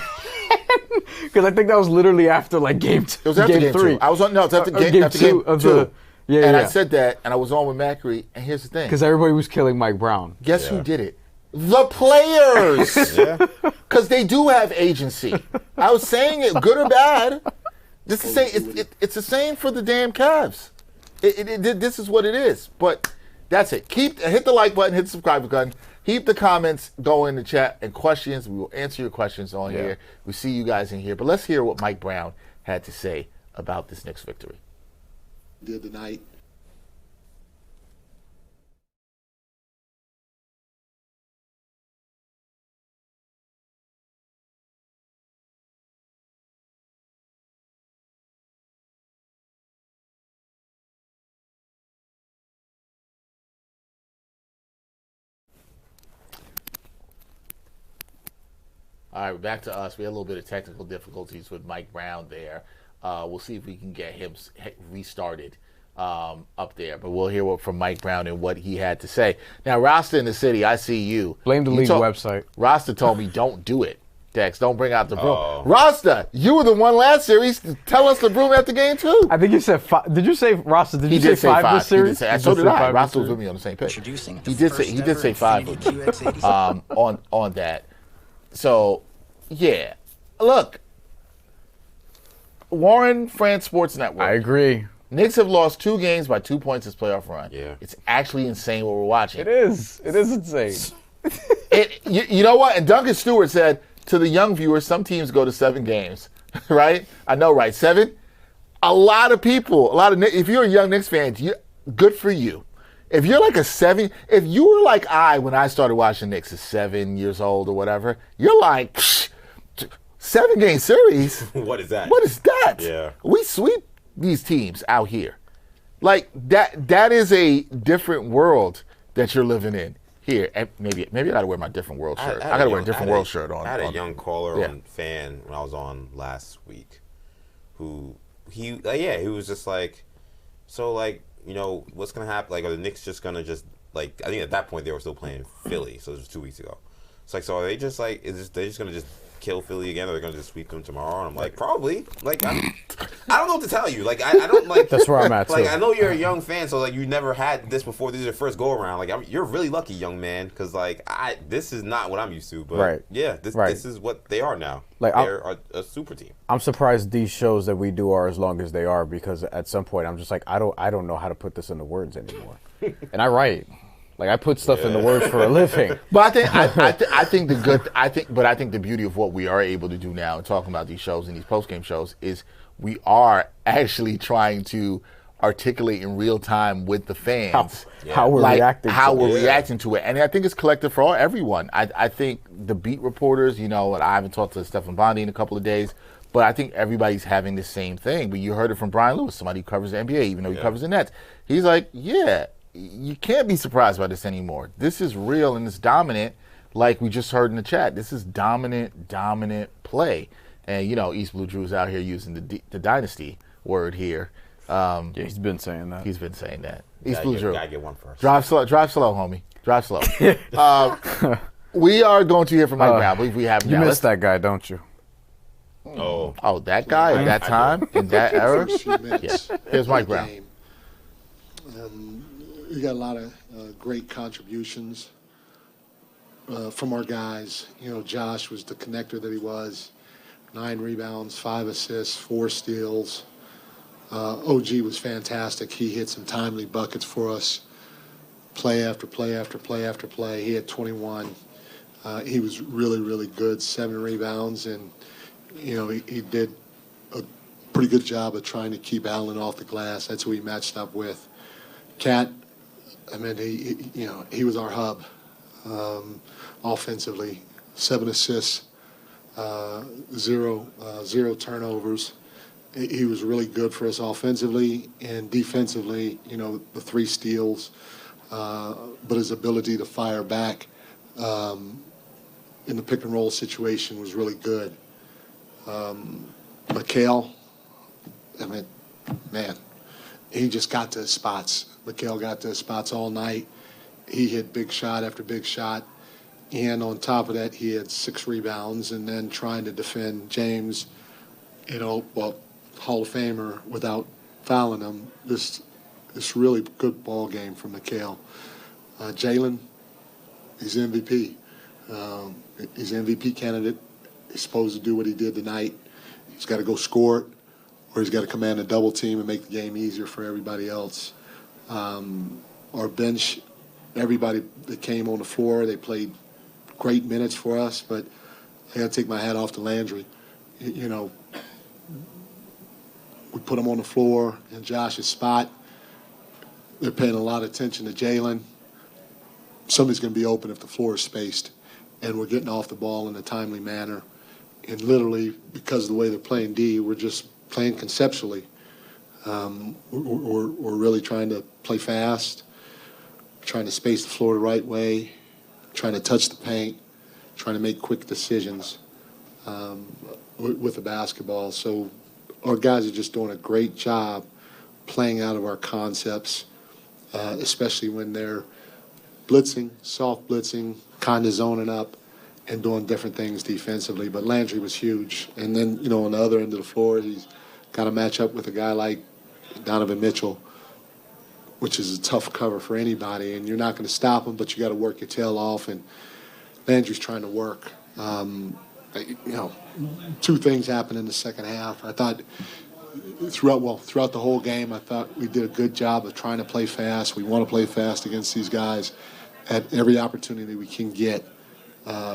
Because I think that was literally after like game 2. It was after game 3. 2. I was on. No, it's after game, game after 2 game of 2. the. Yeah, and yeah. I said that, and I was on with Macri. And here's the thing. Because everybody was killing Mike Brown. Guess who did it? The players. Yeah. Because they do have agency. I was saying it, good or bad. This is it's the same for the damn Cavs. This is what it is. But that's it. Hit the like button, hit the subscribe button. Keep the comments going in the chat and questions. We will answer your questions on here. We see you guys in here. But let's hear what Mike Brown had to say about this Knicks victory. Did tonight. All right, back to us. We had a little bit of technical difficulties with Mike Brown there. We'll see if we can get him restarted up there. But we'll hear from Mike Brown and what he had to say. Now, Rasta in the city, I see you. Blame the league website. Rasta told me, don't do it, Dex. Don't bring out the broom. Rasta, you were the one last series. Tell us the broom after game 2. I think you said 5. Did you say Rasta? Did you He did say 5 this series? So did I. Rasta was with me on the same page. He did say 5 on that. So, yeah. Look, Warren France Sports Network. I agree. Knicks have lost 2 games by 2 points this playoff run. Yeah. It's actually insane what we're watching. It is. It is insane. You know what? And Duncan Stewart said to the young viewers, some teams go to 7 games, right? I know, right? 7? A lot of people, if you're a young Knicks fan, good for you. If you're like a 7, if you were like when I started watching Knicks at 7 years old or whatever, you're like, 7-game series? What is that? What is that? Yeah. We sweep these teams out here. Like, that is a different world that you're living in here. And maybe I got to wear my different world shirt. I got to wear a different world shirt on. I had a young caller Yeah. fan when I was on last week he was just like, so like, you know, what's going to happen? Like, are the Knicks just going to just, like, I think at that point they were still playing Philly, so it was 2 weeks ago. It's like, so are they just like, they're just going to just kill Philly again, or they're going to just sweep them tomorrow? And I'm like, probably. Like, I don't know what to tell you. Like, I don't like. That's where I'm at, Like, too. I know you're a young fan, so like you never had this before. This is your first go around. Like, you're really lucky, young man, because like this is not what I'm used to. But Right. yeah, this is what they are now. Like, they're a super team. I'm surprised these shows that we do are as long as they are, because at some point I'm just like, I don't know how to put this into words anymore. And I write. Like, I put stuff into words for a living. But I think the beauty of what we are able to do now and talking about these shows and these post-game shows is we are actually trying to articulate in real time with the fans How we're reacting reacting to it. And I think it's collective for everyone. I think the beat reporters, and I haven't talked to Stephan Bondi in a couple of days, but I think everybody's having the same thing. But you heard it from Brian Lewis, somebody who covers the NBA, even though he covers the Nets. He's like, you can't be surprised by this anymore. This is real and it's dominant, like we just heard in the chat. This is dominant play. And, East Blue Drew's out here using the dynasty word here. Yeah, he's been saying that. East Blue Drew. Gotta get one first. Drive slow, homie. Drive slow. We are going to hear from Mike Brown. I believe we have You missed that guy, don't you? Oh, that guy at that time, in that era? First few minutes. Here's Mike of the Brown. game. We got a lot of great contributions from our guys. You know, Josh was the connector that he was. 9 rebounds, 5 assists, 4 steals. OG was fantastic. He hit some timely buckets for us. Play after play after play after play. He had 21. He was really, really good. 7 rebounds, and you know he did a pretty good job of trying to keep Allen off the glass. That's who he matched up with. Cat, I mean, he was our hub offensively. 7 assists, zero turnovers. He was really good for us offensively and defensively. You know, the 3 steals, but his ability to fire back in the pick and roll situation was really good. Mikal, I mean, man, he just got to his spots. Mikal got to his spots all night. He hit big shot after big shot. And on top of that, he had 6 rebounds, and then trying to defend James, you know, well, Hall of Famer without fouling him. This really good ball game from Mikal. Jalen, he's MVP. He's an MVP candidate. He's supposed to do what he did tonight. He's got to go score it, or he's got to command a double team and make the game easier for everybody else. Our bench, everybody that came on the floor, they played great minutes for us, but I got to take my hat off to Landry. You know, we put him on the floor in Josh's spot. They're paying a lot of attention to Jalen. Somebody's going to be open if the floor is spaced, and we're getting off the ball in a timely manner. And literally, because of the way they're playing D, we're just playing conceptually. We're really trying to play fast, trying to space the floor the right way, trying to touch the paint, trying to make quick decisions with the basketball. So our guys are just doing a great job playing out of our concepts, especially when they're blitzing, soft blitzing, kind of zoning up, and doing different things defensively. But Landry was huge. And then, you know, on the other end of the floor, he's got to match up with a guy like Donovan Mitchell, which is a tough cover for anybody. And you're not going to stop him, but you got to work your tail off. And Landry's trying to work. You know, 2 things happened in the second half. I thought throughout the whole game, I thought we did a good job of trying to play fast. We want to play fast against these guys at every opportunity we can get.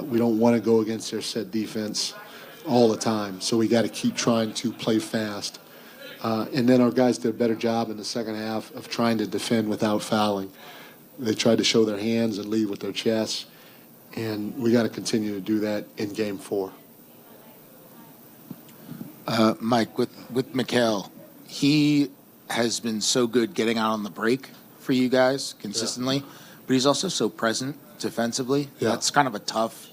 We don't want to go against their set defense all the time, so we got to keep trying to play fast. And then our guys did a better job in the second half of trying to defend without fouling. They tried to show their hands and lead with their chests, and we got to continue to do that in Game 4. Mike, with Mikal, he has been so good getting out on the break for you guys consistently, but he's also so present defensively. Yeah. That's kind of a tough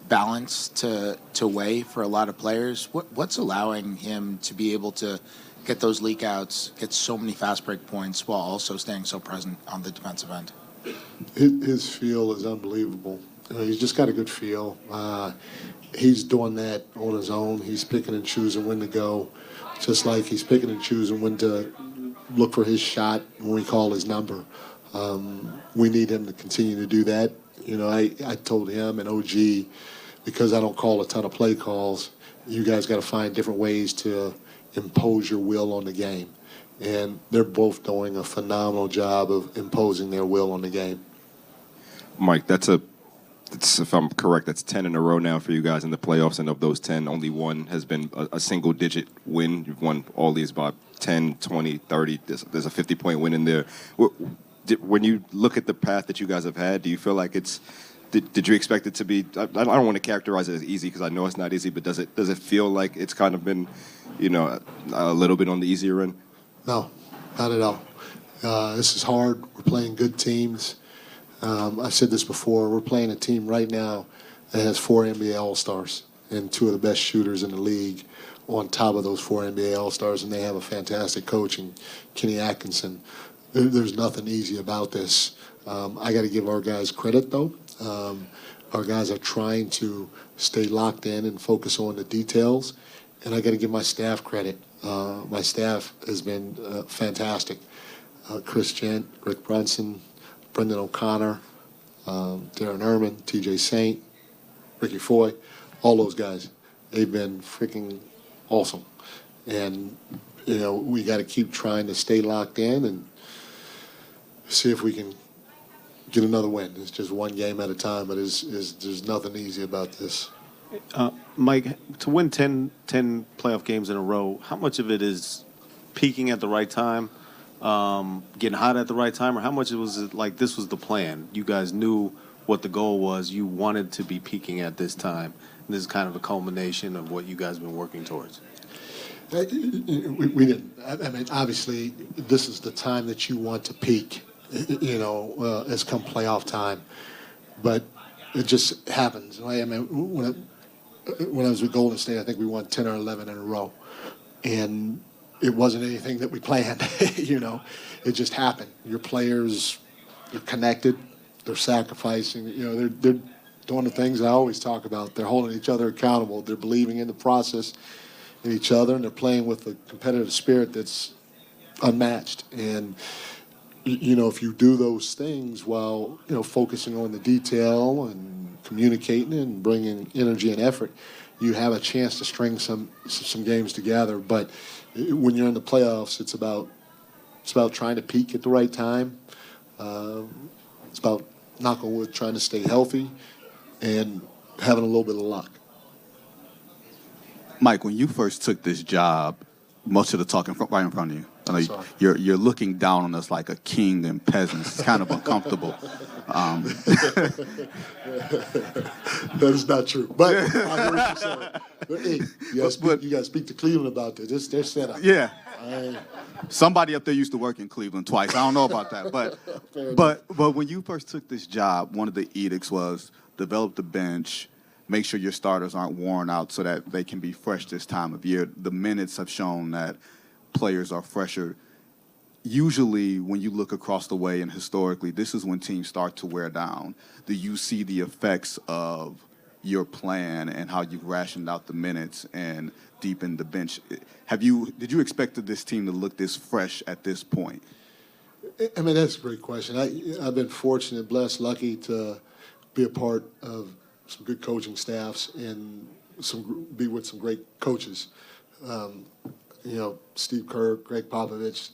balance to weigh for a lot of players. What's allowing him to be able to get those leak outs, get so many fast break points while also staying so present on the defensive end? His feel is unbelievable. He's just got a good feel. He's doing that on his own. He's picking and choosing when to go, just like he's picking and choosing when to look for his shot when we call his number. We need him to continue to do that. You know, I told him and OG, because I don't call a ton of play calls, you guys got to find different ways to impose your will on the game. And they're both doing a phenomenal job of imposing their will on the game. Mike, if I'm correct, that's 10 in a row now for you guys in the playoffs, and of those 10, only one has been a single-digit win. You've won all these by 10, 20, 30. There's a 50-point win in there. When you look at the path that you guys have had, do you feel like did you expect it to be, I don't want to characterize it as easy because I know it's not easy, but does it feel like it's kind of been, you know, a little bit on the easier end? No, not at all. This is hard. We're playing good teams. I've said this before. We're playing a team right now that has 4 NBA All-Stars and 2 of the best shooters in the league on top of those 4 NBA All-Stars, and they have a fantastic coach in Kenny Atkinson. There's nothing easy about this. I got to give our guys credit, though. Our guys are trying to stay locked in and focus on the details and I got to give my staff credit. My staff has been fantastic. Chris Gent, Rick Brunson, Brendan O'Connor, Darren Erman, TJ Saint, Ricky Foy, all those guys. They've been freaking awesome. And, we got to keep trying to stay locked in and see if we can get another win. It's just one game at a time, but there's nothing easy about this. Mike, to win 10 playoff games in a row, how much of it is peaking at the right time, getting hot at the right time, or how much was it like this was the plan? You guys knew what the goal was. You wanted to be peaking at this time. And this is kind of a culmination of what you guys have been working towards. We didn't. I mean, obviously, this is the time that you want to peak, as come playoff time. But it just happens. I mean, when I was with Golden State, I think we won 10 or 11 in a row. And it wasn't anything that we planned, It just happened. Your players are connected. They're sacrificing. They're doing the things I always talk about. They're holding each other accountable. They're believing in the process in each other, and they're playing with a competitive spirit that's unmatched. And, if you do those things while, focusing on the detail and communicating and bringing energy and effort, you have a chance to string some games together. But when you're in the playoffs, it's about trying to peak at the right time. It's about, knock on wood, trying to stay healthy and having a little bit of luck. Mike, when you first took this job, much of the talking right in front of you. I know you're looking down on us like a king and peasants. It's kind of uncomfortable. That is not true. But I heard what you're saying. But hey, you got to speak to Cleveland about this. This their setup. Yeah. Somebody up there used to work in Cleveland twice. I don't know about that. But when you first took this job, one of the edicts was develop the bench, make sure your starters aren't worn out so that they can be fresh this time of year. The minutes have shown that players are fresher. Usually when you look across the way and historically, this is when teams start to wear down. Do you see the effects of your plan and how you've rationed out the minutes and deepened the bench? Did you expect this team to look this fresh at this point? I mean, that's a great question. I've been fortunate, blessed, lucky to be a part of some good coaching staffs and be with some great coaches. Steve Kerr, Greg Popovich,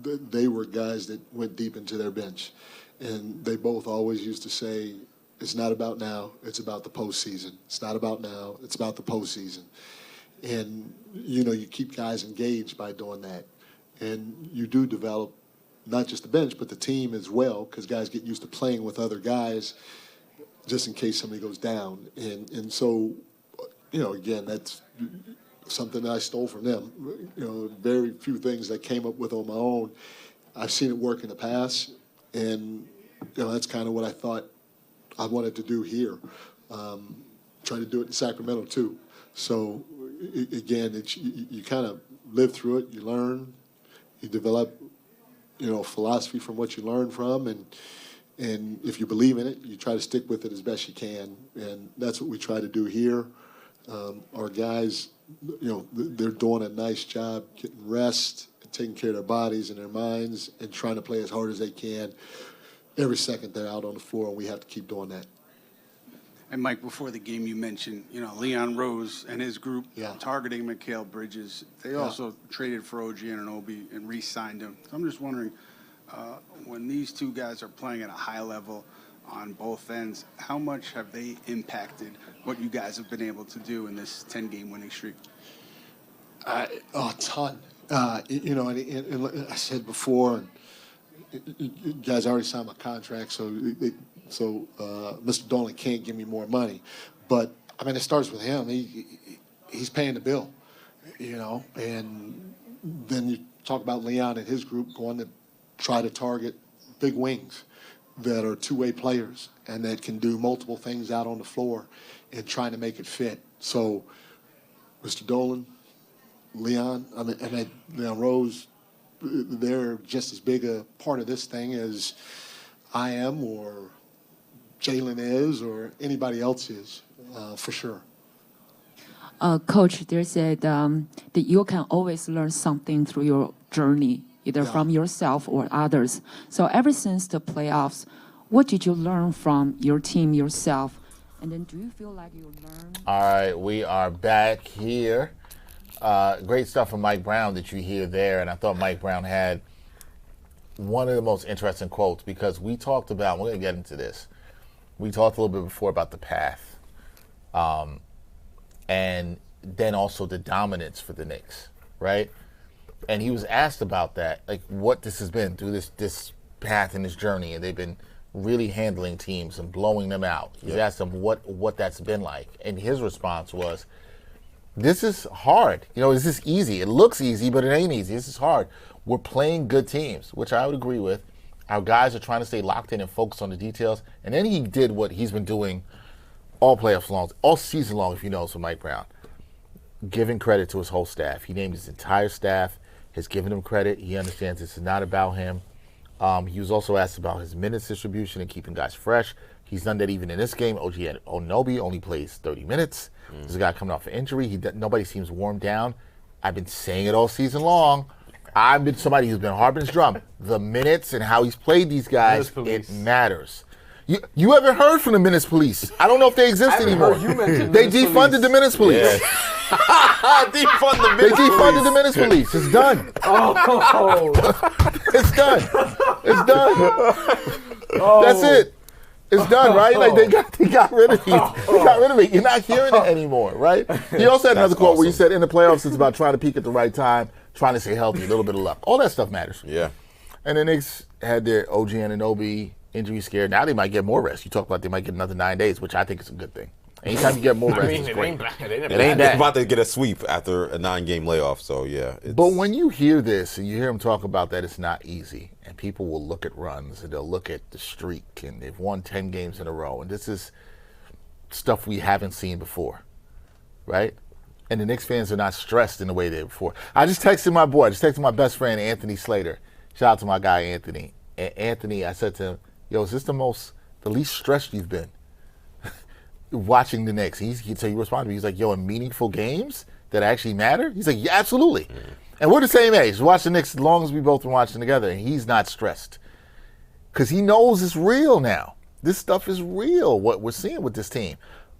they were guys that went deep into their bench. And they both always used to say, it's not about now, it's about the postseason. It's not about now, it's about the postseason. And, you keep guys engaged by doing that. And you do develop not just the bench, but the team as well, because guys get used to playing with other guys just in case somebody goes down. And so, again, that's something that I stole from them. Very few things I came up with on my own. I've seen it work in the past, and, that's kind of what I thought I wanted to do here. Try to do it in Sacramento, too. So, again, you kind of live through it, you learn, you develop, philosophy from what you learn from, and if you believe in it, you try to stick with it as best you can. And that's what we try to do here. Our guys, they're doing a nice job getting rest, and taking care of their bodies and their minds, and trying to play as hard as they can every second they're out on the floor, and we have to keep doing that. And, Mike, before the game you mentioned, Leon Rose and his group targeting Mikal Bridges. They also traded for OG Anunoby and re-signed him. So I'm just wondering, when these two guys are playing at a high level on both ends, how much have they impacted what you guys have been able to do in this 10-game winning streak? A ton. And I said before, you guys already signed my contract, so Mr. Dolan can't give me more money. But, I mean, it starts with him. He's paying the bill, and then you talk about Leon and his group going to try to target big wings that are two-way players and that can do multiple things out on the floor and trying to make it fit. So, Mr. Dolan, Leon, Leon Rose, they're just as big a part of this thing as I am or Jalen is or anybody else is, for sure. coach there said that you can always learn something through your journey, either from yourself or others. So ever since the playoffs, what did you learn from your team, yourself? And then do you feel like you learned? All right, we are back here. Great stuff from Mike Brown that you hear there. And I thought Mike Brown had one of the most interesting quotes, because we talked about, we're going to get into this, we talked a little bit before about the path. And then also the dominance for the Knicks, right? And he was asked about that, like what this has been through this path and this journey, and they've been really handling teams and blowing them out. He asked him what that's been like, and his response was, this is hard. This is easy. It looks easy, but it ain't easy. This is hard. We're playing good teams, which I would agree with. Our guys are trying to stay locked in and focused on the details. And then he did what he's been doing all playoffs long, all season long, if you know, so Mike Brown, giving credit to his whole staff. He named his entire staff, has given them credit. He understands this is not about him. He was also asked about his minutes distribution and keeping guys fresh. He's done that even in this game. OG Anunoby only plays 30 minutes. There's a guy coming off an injury. Nobody seems warmed down. I've been saying it all season long. I've been somebody who's been harping his drum. The minutes and how he's played these guys, it matters. You haven't heard from the Minutes Police. I don't know if they exist anymore. They defunded the Minutes Police. Yeah. Defund the They Minutes defunded the Minutes Police. It's done. It's done. It's done. That's it. It's done, right? Like they got rid of it. They got rid of it. You're not hearing it anymore, right? He also had another quote where he said, in the playoffs, it's about trying to peak at the right time, trying to stay healthy, a little bit of luck. All that stuff matters. Yeah. And the Knicks had their OG Anunoby injury scare. Now they might get more rest. You talk about they might get another 9 days, which I think is a good thing. Anytime you get more rest, it's great. It ain't bad. About to get a sweep after a 9-game layoff, so yeah. But when you hear this and you hear him talk about that, it's not easy. And people will look at runs and they'll look at the streak, and they've won 10 games in a row. And this is stuff we haven't seen before, right? And the Knicks fans are not stressed in the way they were before. I just texted my best friend, Anthony Slater. Shout out to my guy, Anthony. And Anthony, I said to him, yo, is this the least stressed you've been watching the Knicks? So he responded to me, he's like, yo, in meaningful games that actually matter? He's like, yeah, absolutely. And we're the same age. Watch the Knicks as long as we both been watching together, and he's not stressed. Because he knows it's real now. This stuff is real, what we're seeing with this team.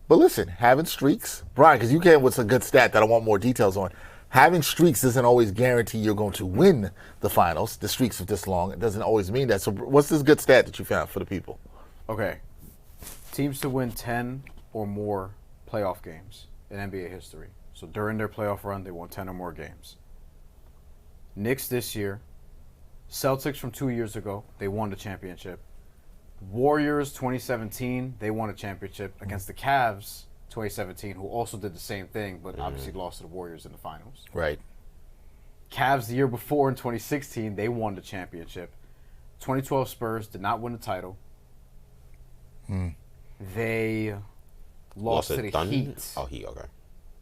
But listen, having streaks, Bryan, because you came with a good stat that I want more details on. Having streaks doesn't always guarantee you're going to win the finals. The streaks of this long, it doesn't always mean that. So what's this good stat that you found for the people? Okay. Teams to win 10 or more playoff games in NBA history. So during their playoff run, they won 10 or more games. Knicks this year. Celtics from 2 years ago, they won the championship. Warriors 2017, they won a championship against the Cavs 2017, who also did the same thing, but obviously lost to the Warriors in the finals. Right. Cavs the year before in 2016, they won the championship. 2012 Spurs did not win the title. They lost to the Heat. Oh, Heat, okay.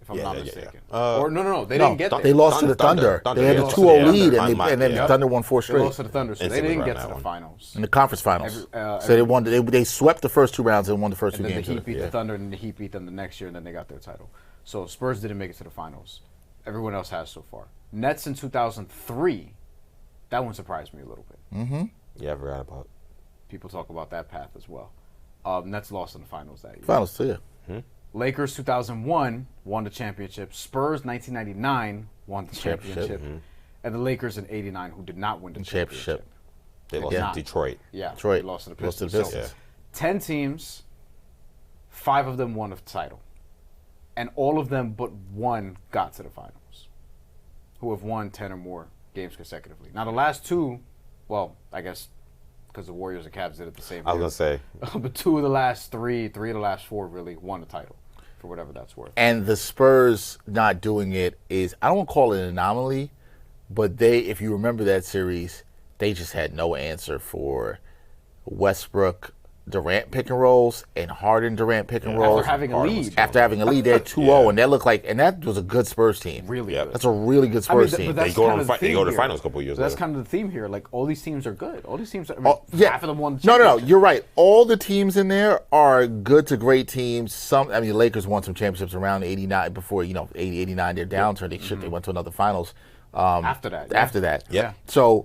If I'm not mistaken. Or no, they didn't get there. They lost to the Thunder. They had a 2-0 lead, and then the Thunder won 4 straight. They lost to the Thunder, so they didn't get to the finals. In the conference finals. So they won. They swept the first 2 rounds and won the first 2 games. And then the Heat beat the Thunder, and the Heat beat them the next year, and then they got their title. So Spurs didn't make it to the finals. Everyone else has so far. Nets in 2003, that one surprised me a little bit. Yeah, I forgot about it. People talk about that path as well. Nets lost in the finals that year. Finals, too, yeah. Lakers 2001 won the championship. Spurs 1999 won the championship. And the Lakers in 89 who did not win the championship. They lost to Detroit. Yeah, Detroit. They lost to the Pistons. So, 10 teams, 5 of them won the title. And all of them but one got to the finals, who have won 10 or more games consecutively. Now, the last 2, well, I guess because the Warriors and Cavs did it the same year. I was going to say. But 2 of the last 3 of the last 4 really won the title, for whatever that's worth. And the Spurs not doing it is, I don't want to call it an anomaly, but if you remember that series, they just had no answer for Westbrook, Durant pick and rolls and Harden Durant pick and rolls. After having a lead. After having a lead, they're 2-0, and that was a good Spurs team. Really good. That's a really good Spurs team. They go to the finals a couple of years That's later. kind of the theme here. Like, all these teams are good. All these teams are, half of them won the No, championship. you're right. All the teams in there are good to great teams. The Lakers won some championships around 89, before, 80, 89, their downturn. They went to another finals. After that. Yeah. So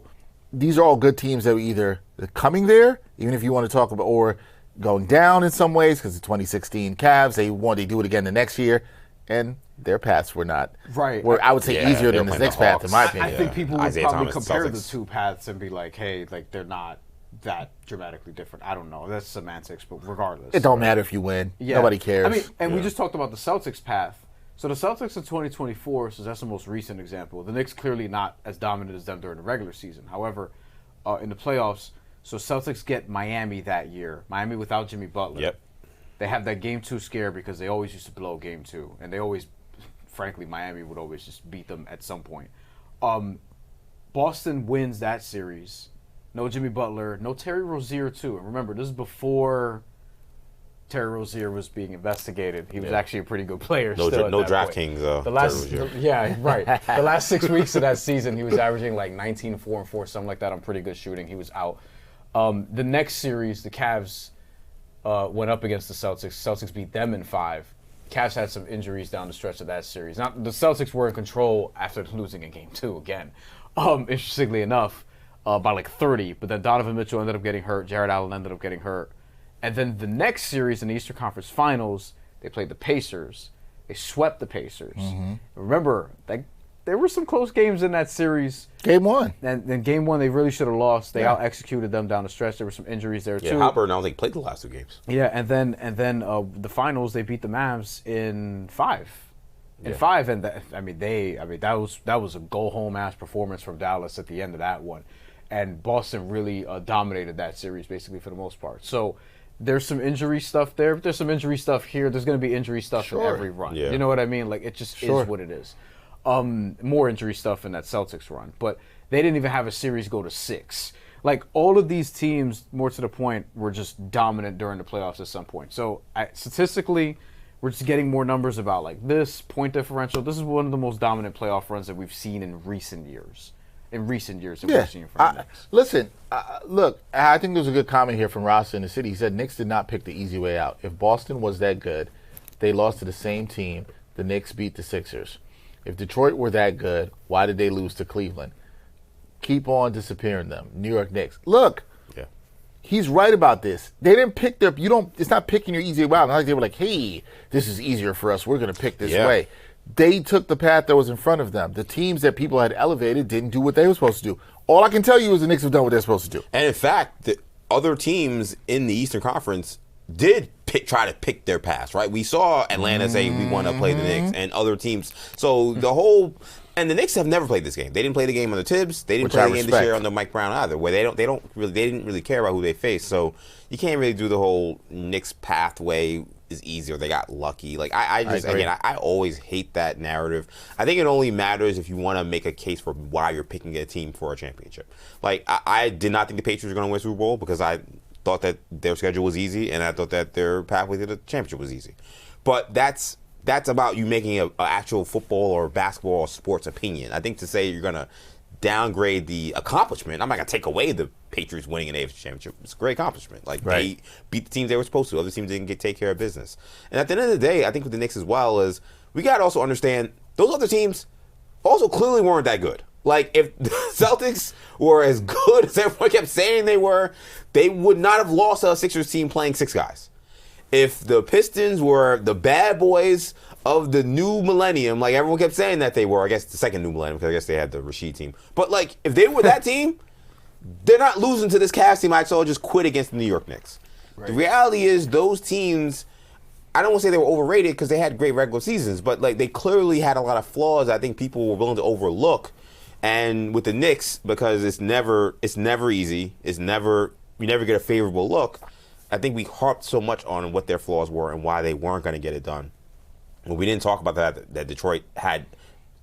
these are all good teams that were either coming there, even if you want to talk about, or going down in some ways, because the 2016 Cavs, they do it again the next year, and their paths were not, were, I would say, easier than this next path, in my opinion. I think people would Isaiah probably Thomas, compare Celtics. the two paths and be like, hey, like, they're not that dramatically different. I don't know. That's semantics, but regardless. It don't matter if you win. Yeah. Nobody cares. I mean, and we just talked about the Celtics path. So the Celtics in 2024, so that's the most recent example. The Knicks clearly not as dominant as them during the regular season. However, in the playoffs, so Celtics get Miami that year. Miami without Jimmy Butler. Yep. They have that Game 2 scare because they always used to blow Game 2. And they always, frankly, Miami would always just beat them at some point. Boston wins that series. No Jimmy Butler. No Terry Rozier, too. And remember, this is before Terry Rozier was being investigated. He was actually a pretty good player. No DraftKings. The last, right. The last 6 weeks of that season, he was averaging like 19, 4 and 4, something like that on pretty good shooting. He was out. The next series, the Cavs went up against the Celtics. Celtics beat them in 5. Cavs had some injuries down the stretch of that series. Now, the Celtics were in control after losing in Game 2 again. Interestingly enough, by like 30. But then Donovan Mitchell ended up getting hurt. Jared Allen ended up getting hurt. And then the next series in the Eastern Conference Finals, they played the Pacers. They swept the Pacers. Mm-hmm. Remember, there were some close games in that series. Game 1. And then Game 1, they really should have lost. They out-executed them down the stretch. There were some injuries there, too. Yeah, Halliburton, I don't think, played the last 2 games. Yeah, and then the finals, they beat the Mavs in 5. In 5, and that was a go-home-ass performance from Dallas at the end of that one. And Boston really dominated that series, basically, for the most part. So there's some injury stuff there. There's some injury stuff here. There's going to be injury stuff in every run. Yeah. You know what I mean? Like, it just is what it is. More injury stuff in that Celtics run. But they didn't even have a series go to 6. Like, all of these teams, more to the point, were just dominant during the playoffs at some point. So, statistically, we're just getting more numbers about, like, this point differential. This is one of the most dominant playoff runs that we've seen in recent years. We've seen from the Knicks. Listen, look, I think there's a good comment here from Ross in the city. He said Knicks did not pick the easy way out. If Boston was that good, they lost to the same team. The Knicks beat the Sixers. If Detroit were that good, why did they lose to Cleveland? Keep on disappearing them. New York Knicks. Look, he's right about this. They didn't pick their. It's not picking your easy way out. Not like they were like, hey, this is easier for us. We're going to pick this way. They took the path that was in front of them. The teams that people had elevated didn't do what they were supposed to do. All I can tell you is the Knicks have done what they're supposed to do. And in fact, the other teams in the Eastern Conference did try to pick their paths, right? We saw Atlanta say we want to play the Knicks, and other teams. So the whole and the Knicks have never played this game. They didn't play the game on the Tibbs. They didn't play the game this year under Mike Brown either. Where they didn't really care about who they faced. So you can't really do the whole Knicks pathway is easier. They got lucky. Like I always hate that narrative. I think it only matters if you want to make a case for why you're picking a team for a championship. Like I did not think the Patriots were going to win Super Bowl because I thought that their schedule was easy and I thought that their pathway to the championship was easy. But that's about you making an actual football or basketball or sports opinion. I think to say you're going to downgrade the accomplishment, I'm not going to take away the Patriots winning an AFC championship. It's a great accomplishment. Like, they beat the teams they were supposed to. Other teams didn't take care of business. And at the end of the day, I think with the Knicks as well is we got to also understand those other teams also clearly weren't that good. Like, if the Celtics were as good as everyone kept saying they were, they would not have lost a Sixers team playing 6 guys. If the Pistons were the bad boys of the new millennium, like everyone kept saying that they were, I guess the second new millennium, because I guess they had the Rasheed team. But, like, if they were that team, they're not losing to this Cavs team. I saw just quit against the New York Knicks. Right. The reality is those teams, I don't want to say they were overrated because they had great regular seasons, but, like, they clearly had a lot of flaws I think people were willing to overlook. And with the Knicks, because it's never easy, you never get a favorable look, I think we harped so much on what their flaws were and why they weren't going to get it done. Well, we didn't talk about that Detroit had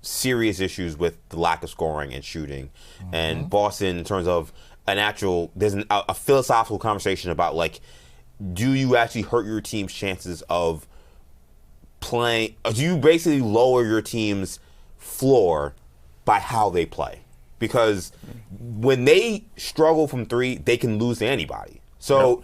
serious issues with the lack of scoring and shooting. Mm-hmm. And Boston, in terms of there's a philosophical conversation about, like, do you actually hurt your team's chances of playing? Do you basically lower your team's floor by how they play? Because when they struggle from three, they can lose to anybody. So,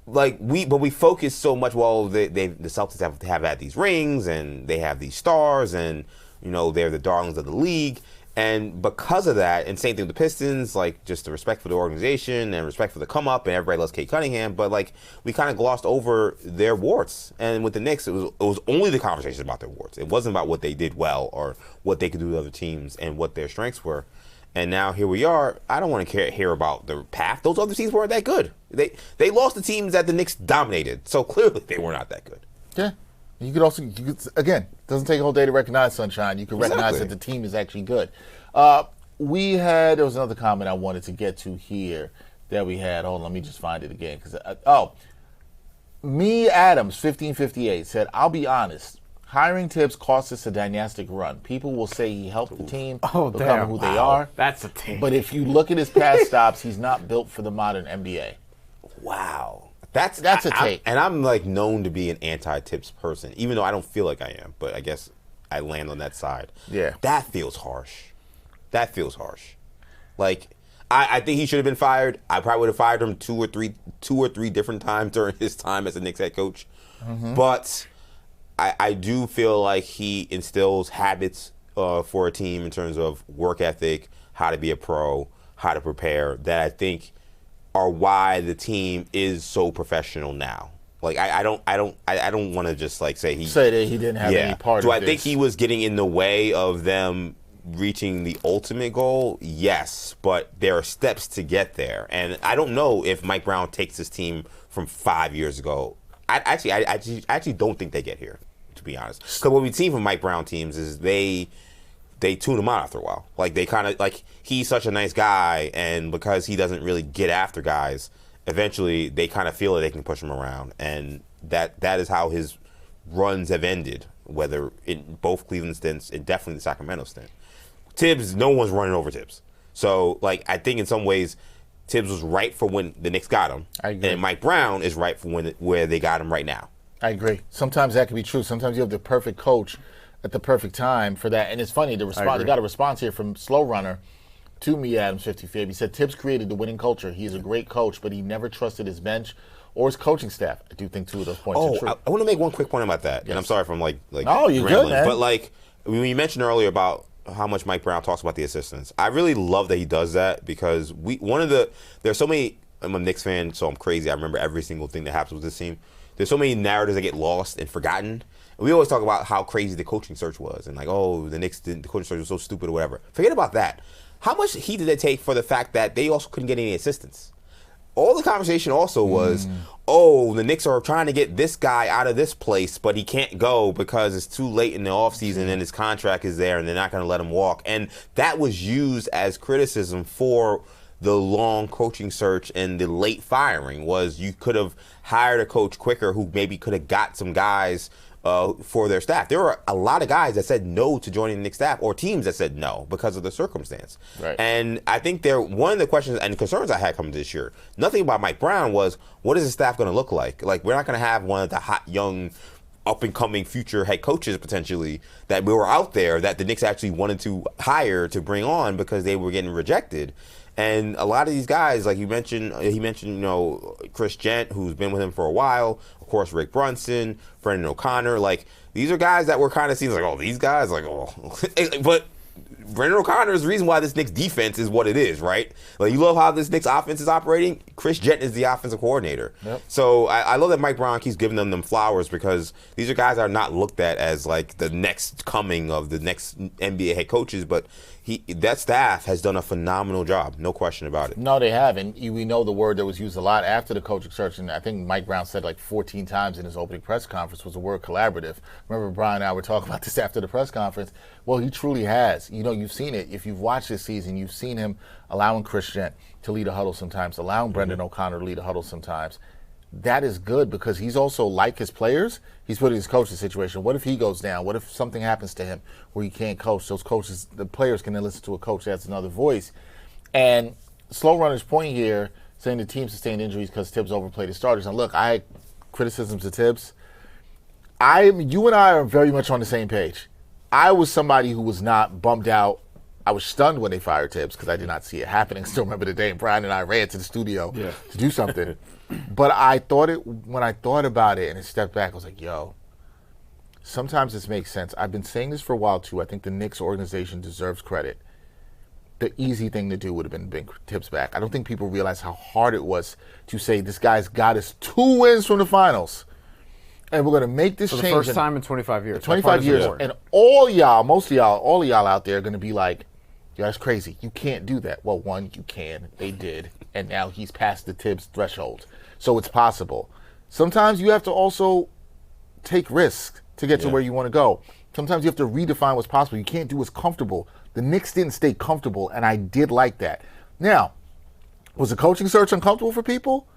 we focus so much. Well, the Celtics have had these rings, and they have these stars, and they're the darlings of the league. And because of that, and same thing with the Pistons, like just the respect for the organization and respect for the come up, and everybody loves Kate Cunningham, but like we kind of glossed over their warts. And with the Knicks, it was only the conversation about their warts. It wasn't about what they did well or what they could do to other teams and what their strengths were. And now here we are. I don't want to hear about the path. Those other teams weren't that good. They lost the teams that the Knicks dominated. So clearly they were not that good. Yeah. You could also, again, it doesn't take a whole day to recognize sunshine. You can recognize that the team is actually good. There was another comment I wanted to get to here that we had. Hold on, let me just find it again. Me Adams, 1558, said, I'll be honest. Hiring Tibbs cost us a dynastic run. People will say he helped the team become who they are. That's a team. But if you look at his past stops, he's not built for the modern NBA. Wow. That's a take. And I'm like known to be an anti-Tibbs person, even though I don't feel like I am. But I guess I land on that side. Yeah. That feels harsh. Like, I think he should have been fired. I probably would have fired him two or three different times during his time as a Knicks head coach. Mm-hmm. But I do feel like he instills habits for a team in terms of work ethic, how to be a pro, how to prepare, that I think are why the team is so professional now. Like I don't want to just like say that he didn't have any part of this. Do I think he was getting in the way of them reaching the ultimate goal? Yes, but there are steps to get there, and I don't know if Mike Brown takes his team from 5 years ago. I actually don't think they get here, to be honest. Because what we've seen from Mike Brown teams is they tune him out after a while. Like they kind of like he's such a nice guy, and because he doesn't really get after guys, eventually they kind of feel that they can push him around, and that is how his runs have ended. Whether in both Cleveland stints and definitely the Sacramento stint. Tibbs, no one's running over Tibbs. So, like, I think in some ways, Tibbs was right for when the Knicks got him. I agree. And Mike Brown is right for where they got him right now. I agree. Sometimes that can be true. Sometimes you have the perfect coach at the perfect time for that. And it's funny, they got a response here from Slow Runner to me, Adams 55. He said, Tibbs created the winning culture. He's a great coach, but he never trusted his bench or his coaching staff. I do think two of those points are true. I want to make one quick point about that. Yes. And I'm sorry if I'm like no, you're good, man. But like when you mentioned earlier about how much Mike Brown talks about the assistants, I really love that he does that because there's so many. I'm a Knicks fan, so I'm crazy. I remember every single thing that happens with this team. There's so many narratives that get lost and forgotten. We always talk about how crazy the coaching search was, and like, the coaching search was so stupid or whatever. Forget about that. How much heat did it take for the fact that they also couldn't get any assistants? All the conversation also was, the Knicks are trying to get this guy out of this place, but he can't go because it's too late in the offseason and his contract is there and they're not going to let him walk. And that was used as criticism for the long coaching search and the late firing was you could have hired a coach quicker who maybe could have got some guys for their staff. There were a lot of guys that said no to joining the Knicks staff or teams that said no because of the circumstance. Right. And I think one of the questions and concerns I had coming this year, nothing about Mike Brown was, what is the staff going to look like? Like, we're not going to have one of the hot, young, up-and-coming future head coaches potentially that we were out there that the Knicks actually wanted to hire to bring on because they were getting rejected. And a lot of these guys, like he mentioned, Chris Gent, who's been with him for a while. Of course, Rick Brunson, Brendan O'Connor. Like, these are guys that were kind of seen like, these guys, like, but Brendan O'Connor is the reason why this Knicks defense is what it is, right? Like, you love how this Knicks offense is operating. Chris Gent is the offensive coordinator. Yep. So I love that Mike Brown keeps giving them flowers because these are guys that are not looked at as like the next coming of the next NBA head coaches, but that staff has done a phenomenal job, no question about it. No, they have, and we know the word that was used a lot after the coaching search, and I think Mike Brown said like 14 times in his opening press conference was the word collaborative. Remember, Bryan and I were talking about this after the press conference. Well, he truly has. You've seen it. If you've watched this season, you've seen him allowing Chris Gent to lead a huddle sometimes, allowing Brendan O'Connor to lead a huddle sometimes. That is good because he's also, like his players, he's putting his coach in a situation. What if he goes down? What if something happens to him where he can't coach? Those coaches, the players can then listen to a coach that's another voice. And Slow Runner's point here saying the team sustained injuries because Tibbs overplayed his starters. And look, I had criticisms of Tibbs. You and I are very much on the same page. I was somebody who was not bummed out. I was stunned when they fired Tibbs because I did not see it happening. Still remember the day Bryan and I ran to the studio to do something. But when I thought about it and it stepped back, I was like, yo, sometimes this makes sense. I've been saying this for a while, too. I think the Knicks organization deserves credit. The easy thing to do would have been bring Tibbs back. I don't think people realize how hard it was to say this guy's got us 2 wins from the finals. And we're going to make this change. For the first time in 25 years. 25 years. And all of y'all out there are going to be like, yo, that's crazy. You can't do that. Well, one, you can. They did. And now he's past the Tibbs threshold. So it's possible. Sometimes you have to also take risks to get to where you want to go. Sometimes you have to redefine what's possible. You can't do what's comfortable. The Knicks didn't stay comfortable, and I did like that. Now, was the coaching search uncomfortable for people?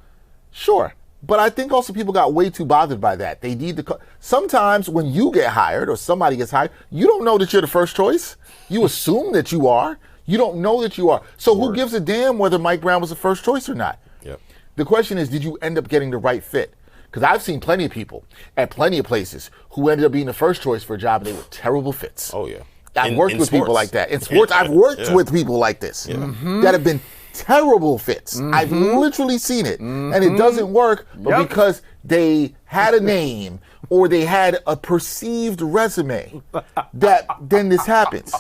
Sure. But I think also people got way too bothered by that. They need to. Sometimes when you get hired or somebody gets hired, you don't know that you're the first choice. You assume that you are. You don't know that you are. So who gives a damn whether Mike Brown was the first choice or not? Yep. The question is, did you end up getting the right fit? Because I've seen plenty of people at plenty of places who ended up being the first choice for a job and they were terrible fits. Oh, yeah. I've worked with people like that. In sports, I've worked with people like this that have been terrible fits. I've literally seen it. And it doesn't work, but because they had a name or they had a perceived resume, then this happens.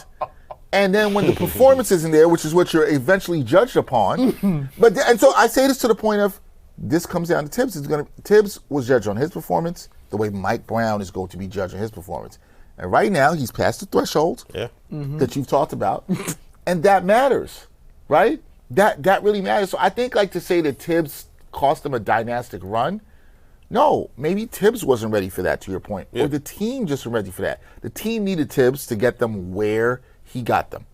And then when the performance isn't there, which is what you're eventually judged upon, and so I say this to the point of, this comes down to Tibbs. Tibbs was judged on his performance the way Mike Brown is going to be judged on his performance. And right now, he's past the threshold that you've talked about. And that matters, right? That really matters. So I think to say that Tibbs cost him a dynastic run, no, maybe Tibbs wasn't ready for that, to your point. Or the team just wasn't ready for that. The team needed Tibbs to get them where he got them.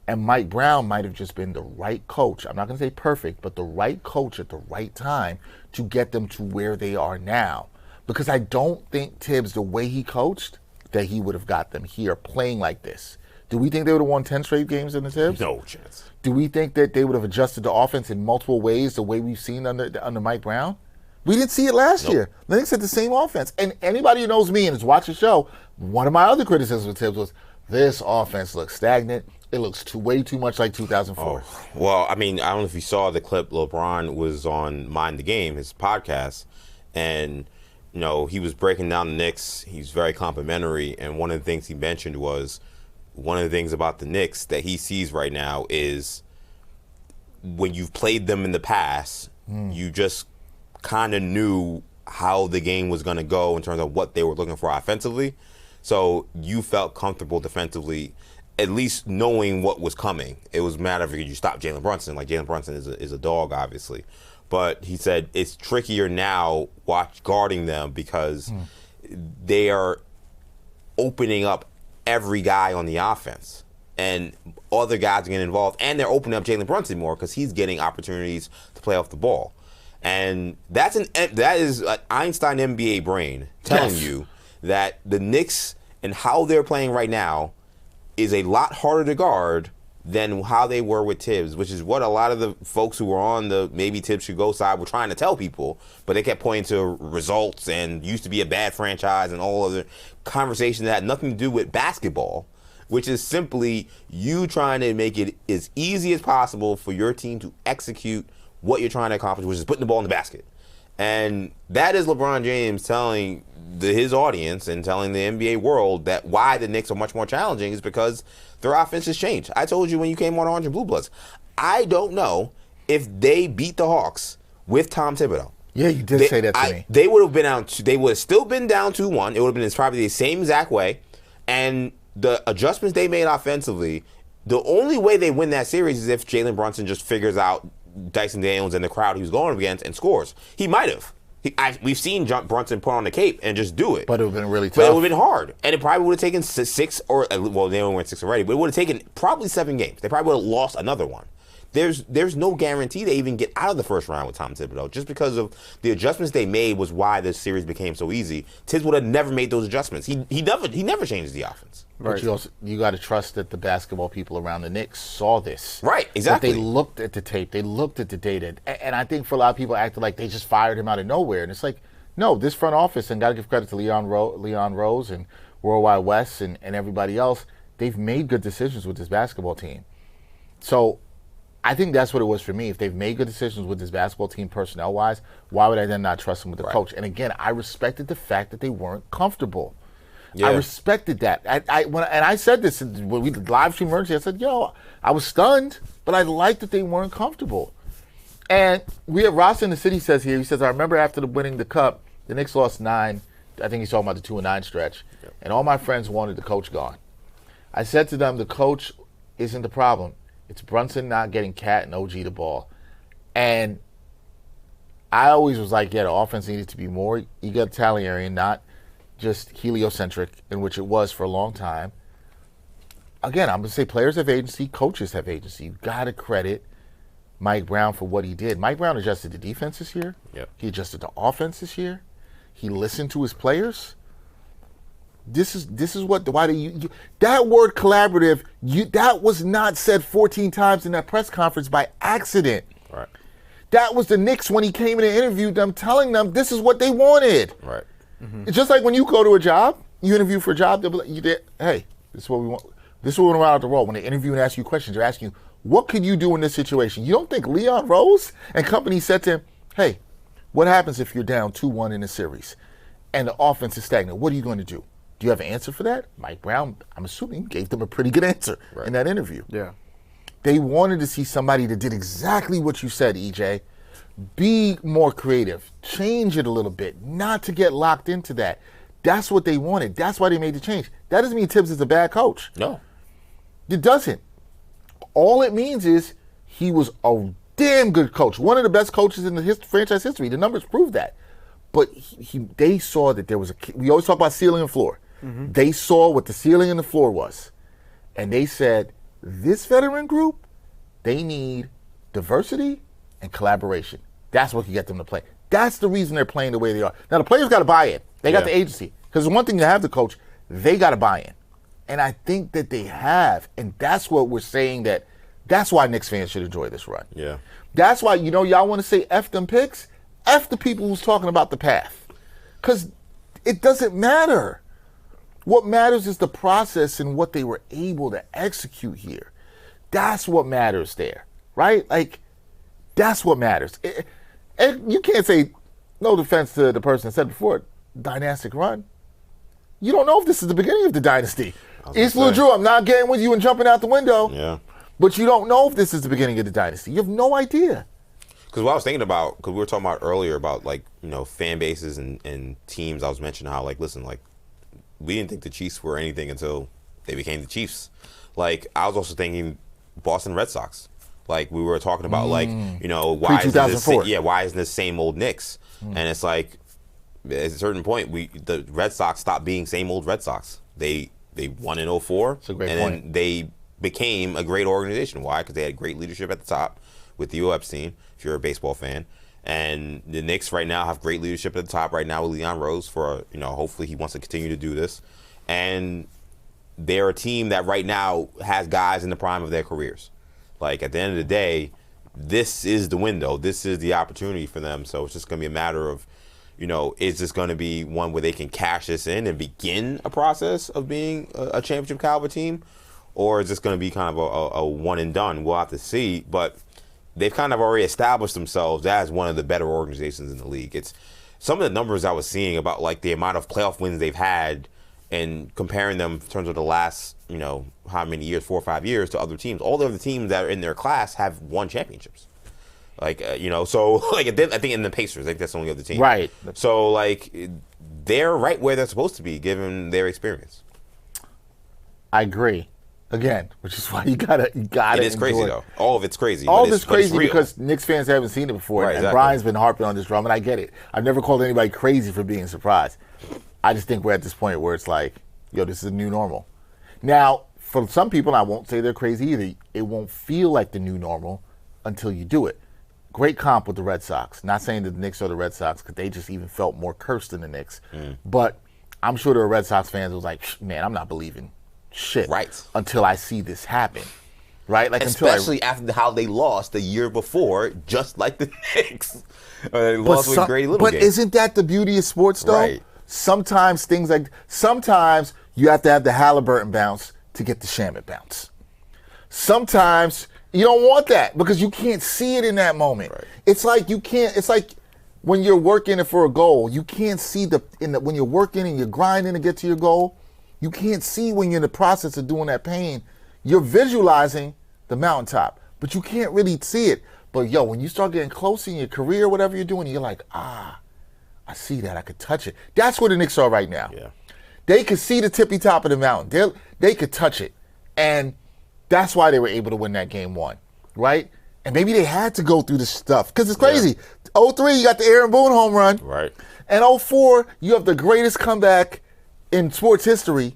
And Mike Brown might have just been the right coach. I'm not going to say perfect, but the right coach at the right time to get them to where they are now. Because I don't think Tibbs, the way he coached, that he would have got them here playing like this. Do we think they would have won 10 straight games in the Tibbs? No chance. Do we think that they would have adjusted the offense in multiple ways the way we've seen under Mike Brown? We didn't see it last year. The Knicks had the same offense. And anybody who knows me and has watched the show, one of my other criticisms of Tibbs was, this offense looks stagnant. It looks way too much like 2004. Oh. Well, I mean, I don't know if you saw the clip. LeBron was on Mind the Game, his podcast, and he was breaking down the Knicks. He's very complimentary, and one of the things he mentioned was one of the things about the Knicks that he sees right now is when you've played them in the past, you just kind of knew how the game was going to go in terms of what they were looking for offensively. So you felt comfortable defensively, at least knowing what was coming. It was a matter of could you stop Jalen Brunson. Jalen Brunson is a dog, obviously. But he said it's trickier now guarding them because they are opening up every guy on the offense. And other guys are getting involved. And they're opening up Jalen Brunson more because he's getting opportunities to play off the ball. And that is an Einstein NBA brain telling you that the Knicks and how they're playing right now is a lot harder to guard than how they were with Tibbs, which is what a lot of the folks who were on the maybe Tibbs should go side were trying to tell people, but they kept pointing to results and used to be a bad franchise and all other conversations that had nothing to do with basketball, which is simply you trying to make it as easy as possible for your team to execute what you're trying to accomplish, which is putting the ball in the basket. And that is LeBron James telling his audience and telling the NBA world that why the Knicks are much more challenging is because their offense has changed. I told you when you came on Orange and Blue Bloods, I don't know if they beat the Hawks with Tom Thibodeau. Yeah, you did say that to me. They would have been down. They would have still been down 2-1. It would have been probably the same exact way. And the adjustments they made offensively, the only way they win that series is if Jalen Brunson just figures out Dyson Daniels and the crowd he was going up against and scores. He might have. We've seen Brunson put on the cape and just do it. But it would have been really tough. But it would have been hard. And it probably would have taken 6 or, well, they only went 6 already, but it would have taken probably 7 games. They probably would have lost another one. There's no guarantee they even get out of the first round with Tom Thibodeau. Just because of the adjustments they made was why this series became so easy. Tibbs would have never made those adjustments. He never changes the offense. But you got to trust that the basketball people around the Knicks saw this. Right, exactly. That they looked at the tape, they looked at the data, and I think for a lot of people acted like they just fired him out of nowhere. And it's like, no, this front office, and got to give credit to Leon Rose and Worldwide West and everybody else, they've made good decisions with this basketball team. So I think that's what it was for me. If they've made good decisions with this basketball team personnel-wise, why would I then not trust them with the coach? And again, I respected the fact that they weren't comfortable. Yeah. I respected that. I said this when we live stream emergency. I said, I was stunned, but I liked that they weren't comfortable. And we have Ross in the city says here, he says, I remember after winning the cup, the Knicks lost 9. I think he's talking about the 2-9 stretch. Yep. And all my friends wanted the coach gone. I said to them, the coach isn't the problem. It's Brunson not getting Cat and OG the ball. And I always was like, the offense needed to be more egalitarian, not just heliocentric, in which it was for a long time. Again, I'm going to say players have agency, coaches have agency. You've got to credit Mike Brown for what he did. Mike Brown adjusted the defense this year. Yep. He adjusted the offense this year. He listened to his players. This is what that word collaborative, that was not said 14 times in that press conference by accident. Right. That was the Knicks when he came in and interviewed them, telling them this is what they wanted. Right. Mm-hmm. It's just like when you go to a job, you interview for a job, they'll be like, hey, this is what we want. This is what we want out the role. When they interview and ask you questions, they're asking you, what could you do in this situation? You don't think Leon Rose and company said to him, hey, what happens if you're down 2-1 in a series and the offense is stagnant? What are you going to do? Do you have an answer for that? Mike Brown, I'm assuming, gave them a pretty good answer in that interview. Yeah. They wanted to see somebody that did exactly what you said, EJ. Be more creative. Change it a little bit. Not to get locked into that. That's what they wanted. That's why they made the change. That doesn't mean Tibbs is a bad coach. No. It doesn't. All it means is he was a damn good coach. One of the best coaches in the franchise history. The numbers prove that. But they saw that there was we always talk about ceiling and floor. Mm-hmm. They saw what the ceiling and the floor was. And they said, this veteran group, they need diversity and collaboration. That's what can get them to play. That's the reason they're playing the way they are. Now, the players got to buy in. They got the agency. Because one thing to have the coach, they got to buy in. And I think that they have. And that's what we're saying that's why Knicks fans should enjoy this run. Yeah. That's why, y'all want to say F them picks? F the people who's talking about the path. Because it doesn't matter. What matters is the process and what they were able to execute here. That's what matters there, right? Like, that's what matters. And you can't say, no defense to the person that said before, dynastic run. You don't know if this is the beginning of the dynasty. East Blue Drew, I'm not getting with you and jumping out the window. Yeah. But you don't know if this is the beginning of the dynasty. You have no idea. Because what I was thinking about, because we were talking about earlier about, like, fan bases and teams, I was mentioning how, like, listen, like, we didn't think the Chiefs were anything until they became the Chiefs. Like, I was also thinking Boston Red Sox. Like, we were talking about, why isn't this same old Knicks? And it's like, at a certain point, the Red Sox stopped being same old Red Sox. They won in 2004. That's a great point. point. Then they became a great organization. Why? Because they had great leadership at the top with Theo Epstein, if you're a baseball fan. And the Knicks right now have great leadership at the top right now with Leon Rose for, hopefully he wants to continue to do this. And they're a team that right now has guys in the prime of their careers. Like, at the end of the day, this is the window. This is the opportunity for them. So it's just going to be a matter of, is this going to be one where they can cash this in and begin a process of being a championship caliber team? Or is this going to be kind of a one and done? We'll have to see. But they've kind of already established themselves as one of the better organizations in the league. It's some of the numbers I was seeing about, like, the amount of playoff wins they've had and comparing them in terms of the last, how many years, 4 or 5 years to other teams. All the other teams that are in their class have won championships. Like, so, like, I think in the Pacers, I think that's the only other team. Right. So, like, they're right where they're supposed to be given their experience. I agree. Again, which is why you gotta. It is crazy though. All of it's crazy. All of it's crazy because Knicks fans haven't seen it before, and Bryan's been harping on this drum, and I get it. I've never called anybody crazy for being surprised. I just think we're at this point where it's like, this is a new normal. Now, for some people, I won't say they're crazy either. It won't feel like the new normal until you do it. Great comp with the Red Sox. Not saying that the Knicks are the Red Sox because they just even felt more cursed than the Knicks, but I'm sure there are Red Sox fans who was like, man, I'm not believing shit Right. until I see this happen. Right? Like especially after how they lost the year before, just like the Knicks. They lost with Grady Little. But isn't that the beauty of sports, though? Right. Sometimes sometimes you have to have the Halliburton bounce to get the Shamet bounce. Sometimes you don't want that because you can't see it in that moment. Right. It's like when you're working for a goal, you can't see when you're working and you're grinding to get to your goal, you can't see when you're in the process of doing that pain. You're visualizing the mountaintop, but you can't really see it. But when you start getting close in your career, whatever you're doing, you're like, I see that. I could touch it. That's where the Knicks are right now. Yeah. They could see the tippy top of the mountain. They could touch it. And that's why they were able to win that game 1, right? And maybe they had to go through this stuff because it's crazy. 03, you got the Aaron Boone home run. Right. And 04, you have the greatest comeback in sports history,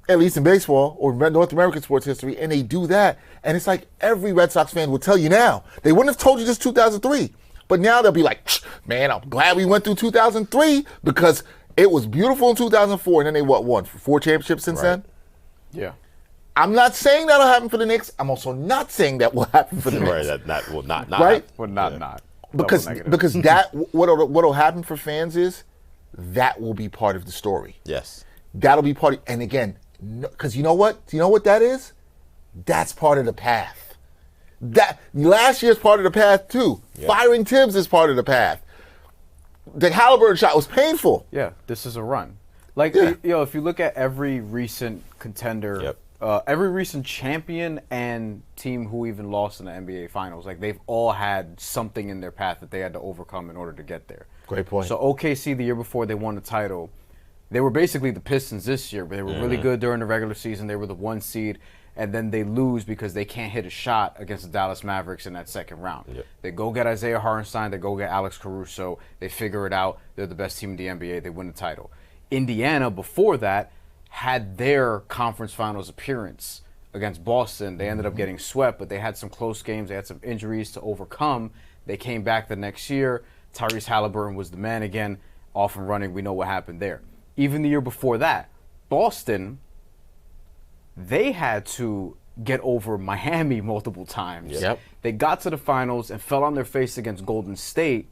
at least in baseball or North American sports history, and they do that. And it's like every Red Sox fan will tell you now. They wouldn't have told you this 2003, but now they'll be like, man, I'm glad we went through 2003 because it was beautiful in 2004, and then they won 4 championships since then? Yeah. I'm not saying that'll happen for the Knicks. I'm also not saying that will happen for the Knicks. Right, that will not right? Well, not. Because that what'll happen for fans is that will be part of the story. Yes. That'll be part of, and again, because you know what? Do you know what that is? That's part of the path. That last year's part of the path too. Yep. Firing Tibbs is part of the path. The Halliburton shot was painful. Yeah, this is a run. Like, if you look at every recent contender, every recent champion and team who even lost in the NBA Finals, like they've all had something in their path that they had to overcome in order to get there. Great point. So OKC, the year before they won the title, they were basically the Pistons this year, but they were really good during the regular season. They were the 1 seed, and then they lose because they can't hit a shot against the Dallas Mavericks in that second round. Yep. They go get Isaiah Hartenstein, they go get Alex Caruso, they figure it out. They're the best team in the NBA. They win the title. Indiana, before that, had their conference finals appearance against Boston. They ended up getting swept, but they had some close games. They had some injuries to overcome. They came back the next year. Tyrese Halliburton was the man again, off and running. We know what happened there. Even the year before that, Boston, they had to get over Miami multiple times. Yep. They got to the finals and fell on their face against Golden State,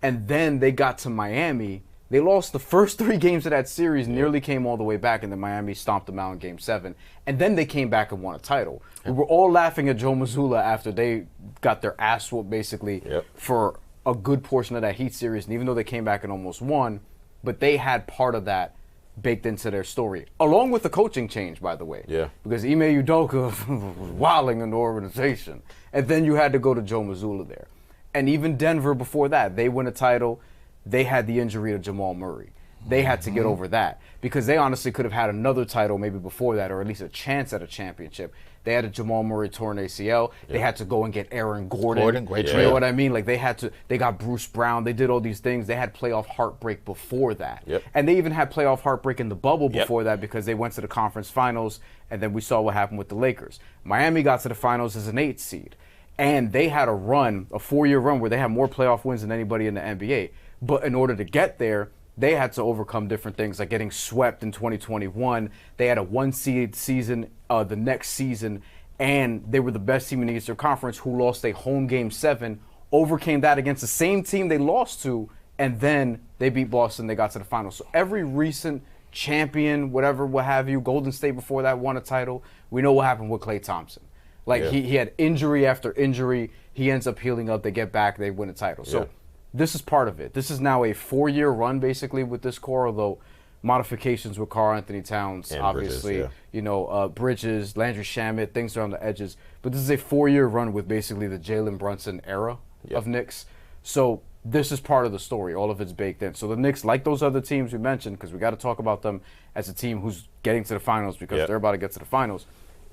and then they got to Miami. They lost the first 3 games of that series, nearly came all the way back, and then Miami stomped them out in Game 7. And then they came back and won a title. We were all laughing at Joe Mazzulla after they got their ass whooped, basically, for a good portion of that Heat series. And even though they came back and almost won, but they had part of that baked into their story, along with the coaching change, by the way. Yeah. Because Ime Udoka was wilding in the organization. And then you had to go to Joe Mazzulla there. And even Denver before that, they win a title. They had the injury to Jamal Murray. They had to get over that because they honestly could have had another title maybe before that, or at least a chance at a championship. They had a Jamal Murray torn ACL. They had to go and get Aaron Gordon. Great trade. You know what I mean? Like they got Bruce Brown. They did all these things. They had playoff heartbreak before that. And they even had playoff heartbreak in the bubble before that because they went to the conference finals, and then we saw what happened with the Lakers. Miami got to the finals as an 8 seed. And they had a 4-year run where they had more playoff wins than anybody in the NBA. But in order to get there, they had to overcome different things, like getting swept in 2021. They had a 1-seed season the next season, and they were the best team in the Eastern Conference who lost a home Game 7, overcame that against the same team they lost to, and then they beat Boston. They got to the finals. So every recent champion, whatever, what have you, Golden State before that won a title. We know what happened with Klay Thompson. Like, he had injury after injury. He ends up healing up. They get back. They win a title. So this is part of it. This is now a 4-year run, basically, with this core, although modifications with Karl Anthony Towns, and obviously, Bridges, Bridges, Landry Shamet, things are on the edges. But this is a 4-year run with basically the Jalen Brunson era of Knicks. So this is part of the story. All of it's baked in. So the Knicks, like those other teams we mentioned, because we got to talk about them as a team who's getting to the finals because they're about to get to the finals,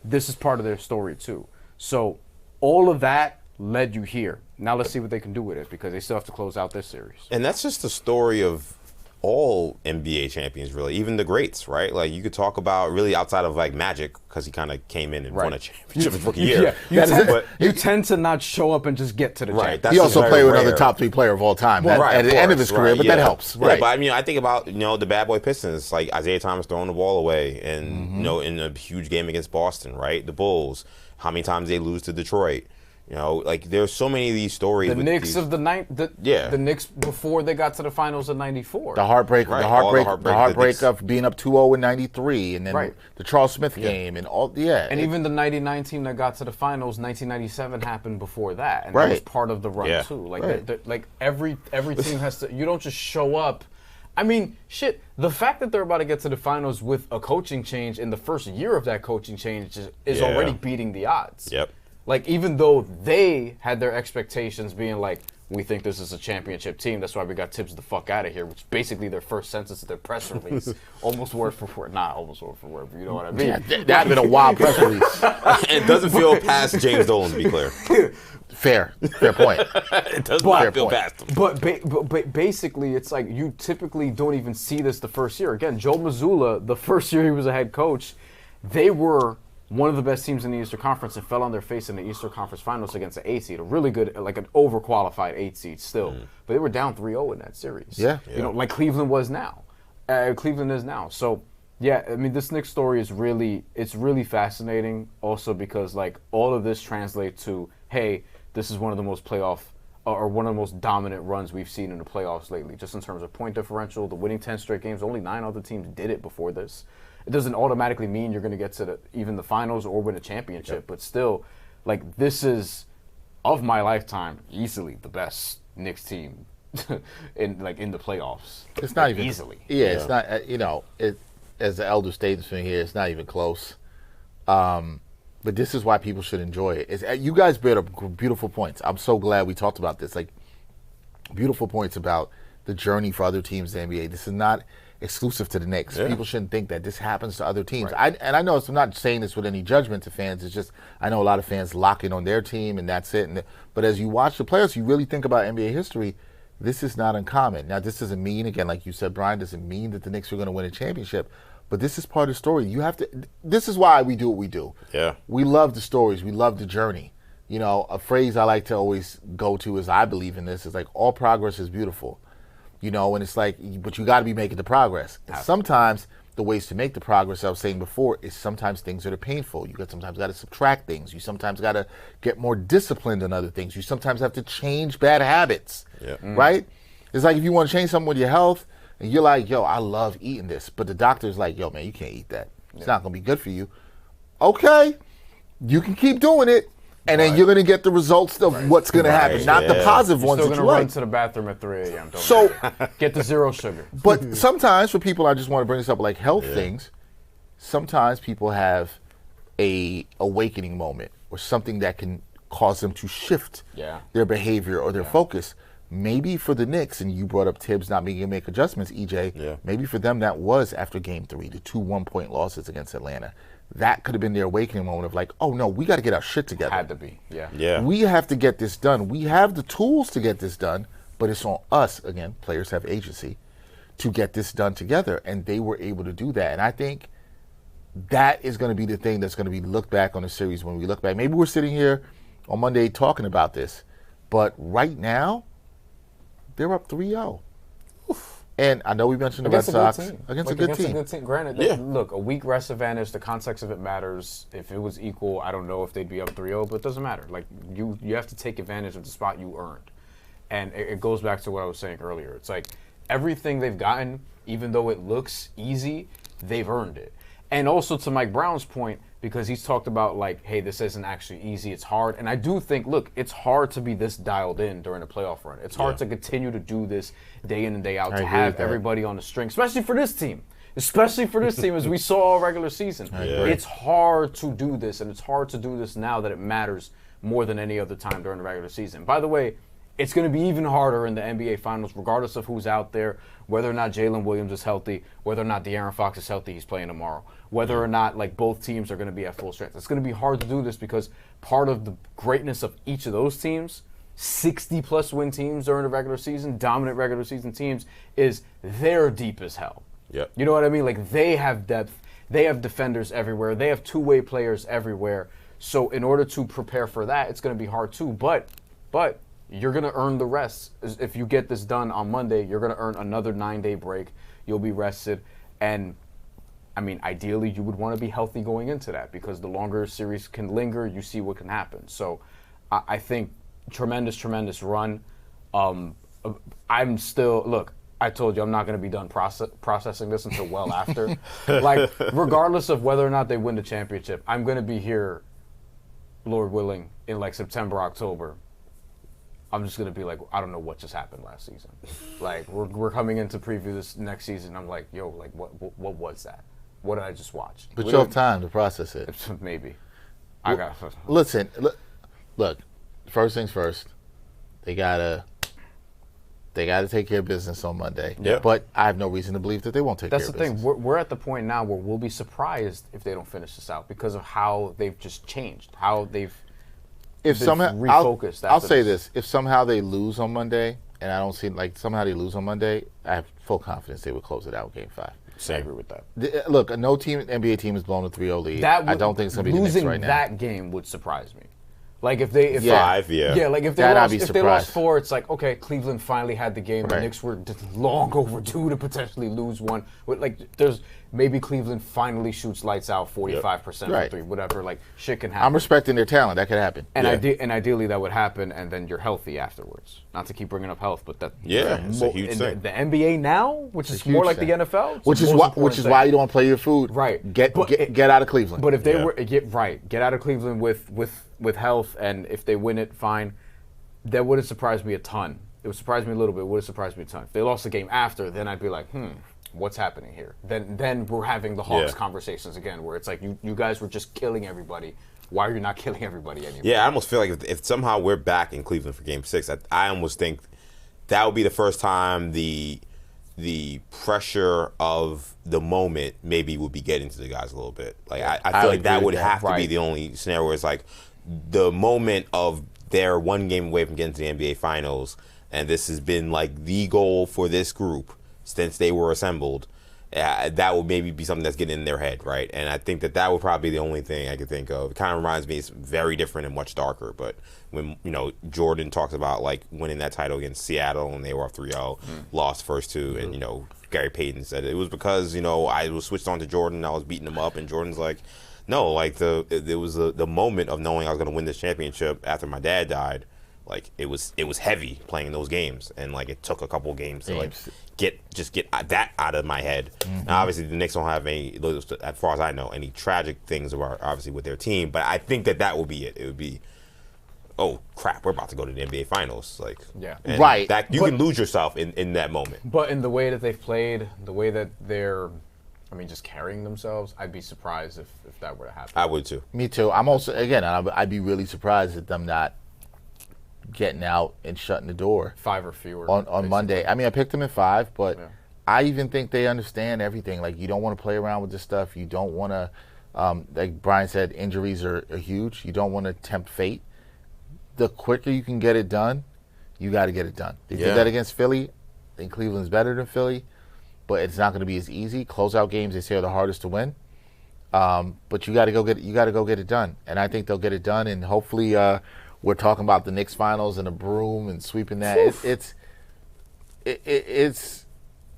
this is part of their story too. So all of that led you here. Now let's see what they can do with it because they still have to close out this series. And that's just the story of all NBA champions, really, even the greats, right? Like you could talk about really outside of like Magic, because he kind of came in and won a championship his rookie year. You tend to not show up and just get to the championship. He also played with another top 3 player of all time at the end of his career, but that helps. Right. But I mean, I think about the bad boy Pistons, like Isaiah Thomas throwing the ball away, and in a huge game against Boston, right? The Bulls, how many times they lose to Detroit. Like there's so many of these stories. The Knicks of the Knicks before they got to the finals in '94. The heartbreak of being up 2-0 in '93, and then the Charles Smith game, and all. And even the '99 team that got to the finals, 1997 happened before that, and that was part of the run too. Like every team has to. You don't just show up. I mean, shit. The fact that they're about to get to the finals with a coaching change in the first year of that coaching change is already beating the odds. Yep. Like, even though they had their expectations being like, we think this is a championship team, that's why we got Tibbs the fuck out of here, which is basically their first sentence of their press release. Almost word for word. Not almost word for word, but you know what I mean. Yeah, that'd been a wild press release. It doesn't feel past James Dolan, to be clear. Fair point. It does not feel past him. But basically, it's like you typically don't even see this the first year. Again, Joe Mazzulla, the first year he was a head coach, they were one of the best teams in the Eastern Conference and fell on their face in the Eastern Conference Finals against an 8 seed, a really good, like an overqualified 8 seed still. But they were down 3-0 in that series. Like Cleveland was now. Cleveland is now. So, yeah, I mean, this Knicks story is really fascinating also because, like, all of this translates to, hey, this is one of the most one of the most dominant runs we've seen in the playoffs lately, just in terms of point differential, the winning 10 straight games. Only 9 other teams did it before this. It doesn't automatically mean you're going to get to even the finals or win a championship, but still, like, this is, of my lifetime, easily the best Knicks team in the playoffs. It's not even easily. Yeah, it's not. As the elder statesman here, it's not even close. But this is why people should enjoy it. You guys brought up beautiful points. I'm so glad we talked about this. Like, beautiful points about the journey for other teams in the NBA. This is not exclusive to the Knicks. People shouldn't think that this happens to other teams. I know I'm not saying this with any judgment to fans. It's just I know a lot of fans lock in on their team and that's it. But as you watch the playoffs, you really think about NBA history. This is not uncommon. Now, this doesn't mean, again, like you said, Bryan, doesn't mean that the Knicks are going to win a championship. But this is part of the story. You have to. This is why we do what we do. Yeah. We love the stories. We love the journey. A phrase I like to always go to is, I believe in this, is like, all progress is beautiful. And it's like, but you got to be making the progress. And sometimes the ways to make the progress, I was saying before, is sometimes things that are painful. Sometimes got to subtract things. You sometimes got to get more disciplined on other things. You sometimes have to change bad habits, right? It's like if you want to change something with your health, and you're like, yo, I love eating this, but the doctor's like, yo, man, you can't eat that. It's not going to be good for you. Okay, you can keep doing it. And then you're going to get the results of what's going to happen, not the positive ones that you like. Still going to run to the bathroom at 3 a.m. So get the 0 sugar. But sometimes for people, I just want to bring this up, like health things, sometimes people have a awakening moment or something that can cause them to shift their behavior or their focus. Maybe for the Knicks, and you brought up Tibbs not being able to make adjustments, EJ, maybe for them that was after Game 3, the 2 one-point losses against Atlanta. That could have been their awakening moment of like, oh no, we got to get our shit together. Had to be, yeah. We have to get this done. We have the tools to get this done, but it's on us, again, players have agency, to get this done together. And they were able to do that. And I think that is going to be the thing that's going to be looked back on the series when we look back. Maybe we're sitting here on Monday talking about this, but right now, they're up 3-0. And I know we mentioned the Red Sox against a good team. Granted, look, a weak rest advantage, the context of it matters. If it was equal, I don't know if they'd be up 3-0, but it doesn't matter. Like, you have to take advantage of the spot you earned. And it goes back to what I was saying earlier. It's like everything they've gotten, even though it looks easy, they've earned it. And also to Mike Brown's point, because he's talked about like, hey, this isn't actually easy, it's hard. And I do think, look, it's hard to be this dialed in during a playoff run. It's hard to continue to do this day in and day out, to have everybody on the string, especially for this team. Especially for this team, as we saw all regular season. It's hard to do this, and it's hard to do this now that it matters more than any other time during the regular season. By the way, it's going to be even harder in the NBA Finals, regardless of who's out there, whether or not Jalen Williams is healthy, whether or not De'Aaron Fox is healthy, he's playing tomorrow, whether or not like both teams are going to be at full strength. It's going to be hard to do this because part of the greatness of each of those teams 60-plus win teams during the regular season, dominant regular season teams, is they're deep as hell. Yep. You know what I mean? Like, they have depth. They have defenders everywhere. They have two-way players everywhere. So in order to prepare for that, it's going to be hard too. But you're going to earn the rest. If you get this done on Monday, you're going to earn another 9-day break. You'll be rested. And, I mean, ideally, you would want to be healthy going into that because the longer a series can linger, you see what can happen. So I think tremendous run. I'm still, look, I told you I'm not going to be done processing this until well after. Like, regardless of whether or not they win the championship, I'm going to be here, Lord willing, in like September, October. I'm just going to be like, I don't know what just happened last season. Like, we're coming into preview this next season. I'm like, yo, like, what was that? What did I just watch? But you'll have time to process it. Maybe. Listen, look, first things first, they gotta take care of business on Monday. Yeah. But I have no reason to believe that they won't take care of business. That's the thing. We're at the point now where we'll be surprised if they don't finish this out because of how they've just changed, how they've refocused. I'll say this. If somehow they lose on Monday, and I don't see, like, somehow they lose on Monday, I have full confidence they would close it out in Game 5. I agree with that. Look, no NBA team has blown a 3-0 lead. I don't think it's going to be the Knicks right now. Losing that game would surprise me. Like, if they... Five, Yeah, like, if they lost 4, it's like, okay, Cleveland finally had the game. The Knicks were long overdue to potentially lose one. But, like, there's... Maybe Cleveland finally shoots lights out 45% from 3, whatever. Like, shit can happen. I'm respecting their talent. That could happen. And ideally that would happen, and then you're healthy afterwards. Not to keep bringing up health, but it's a huge thing. The NBA now, which is more like the NFL, which is why you don't play your food. Right. Get out of Cleveland. But if they were get out of Cleveland with health, and if they win it, fine. That wouldn't surprise me a ton. It would surprise me a little bit. It would surprise me a ton. If they lost the game after, then I'd be like, what's happening here? Then we're having the Hawks conversations again, where it's like you guys were just killing everybody. Why are you not killing everybody anymore? Yeah, I almost feel like if somehow we're back in Cleveland for Game 6, I almost think that would be the first time the pressure of the moment maybe would be getting to the guys a little bit. Like I feel like that would have to be the only scenario where it's like the moment of they're one game away from getting to the NBA Finals, and this has been like the goal for this group since they were assembled. That would maybe be something that's getting in their head, right? And I think that would probably be the only thing I could think of. It kind of reminds me, it's very different and much darker, but when, Jordan talks about, like, winning that title against Seattle and they were up 3-0, lost first 2, and, Gary Payton said it was because, I was switched on to Jordan, I was beating him up, and Jordan's like, no, like, it was the moment of knowing I was going to win this championship after my dad died. Like, it was heavy playing those games, and, like, it took a couple games to, like, get that out of my head. Now, obviously, the Knicks don't have any, as far as I know, any tragic things about, obviously, with their team, but I think that would be it. It would be, oh, crap, we're about to go to the NBA Finals. Like, right. That you can lose yourself in that moment. But in the way that they've played, the way that they're, just carrying themselves, I'd be surprised if that were to happen. I would, too. Me, too. I'm also, again, I'd be really surprised at them not getting out and shutting the door 5 or fewer on Monday. I picked them at 5, but I even think they understand everything. Like, you don't want to play around with this stuff. You don't want to, like Bryan said, injuries are huge. You don't want to tempt fate. The quicker you can get it done, you got to get it done. They did that against Philly. I think Cleveland's better than Philly, but it's not going to be as easy. Closeout games, they say, are the hardest to win. But you got to go get it done, and I think they'll get it done. And hopefully, we're talking about the Knicks Finals and a broom and sweeping that.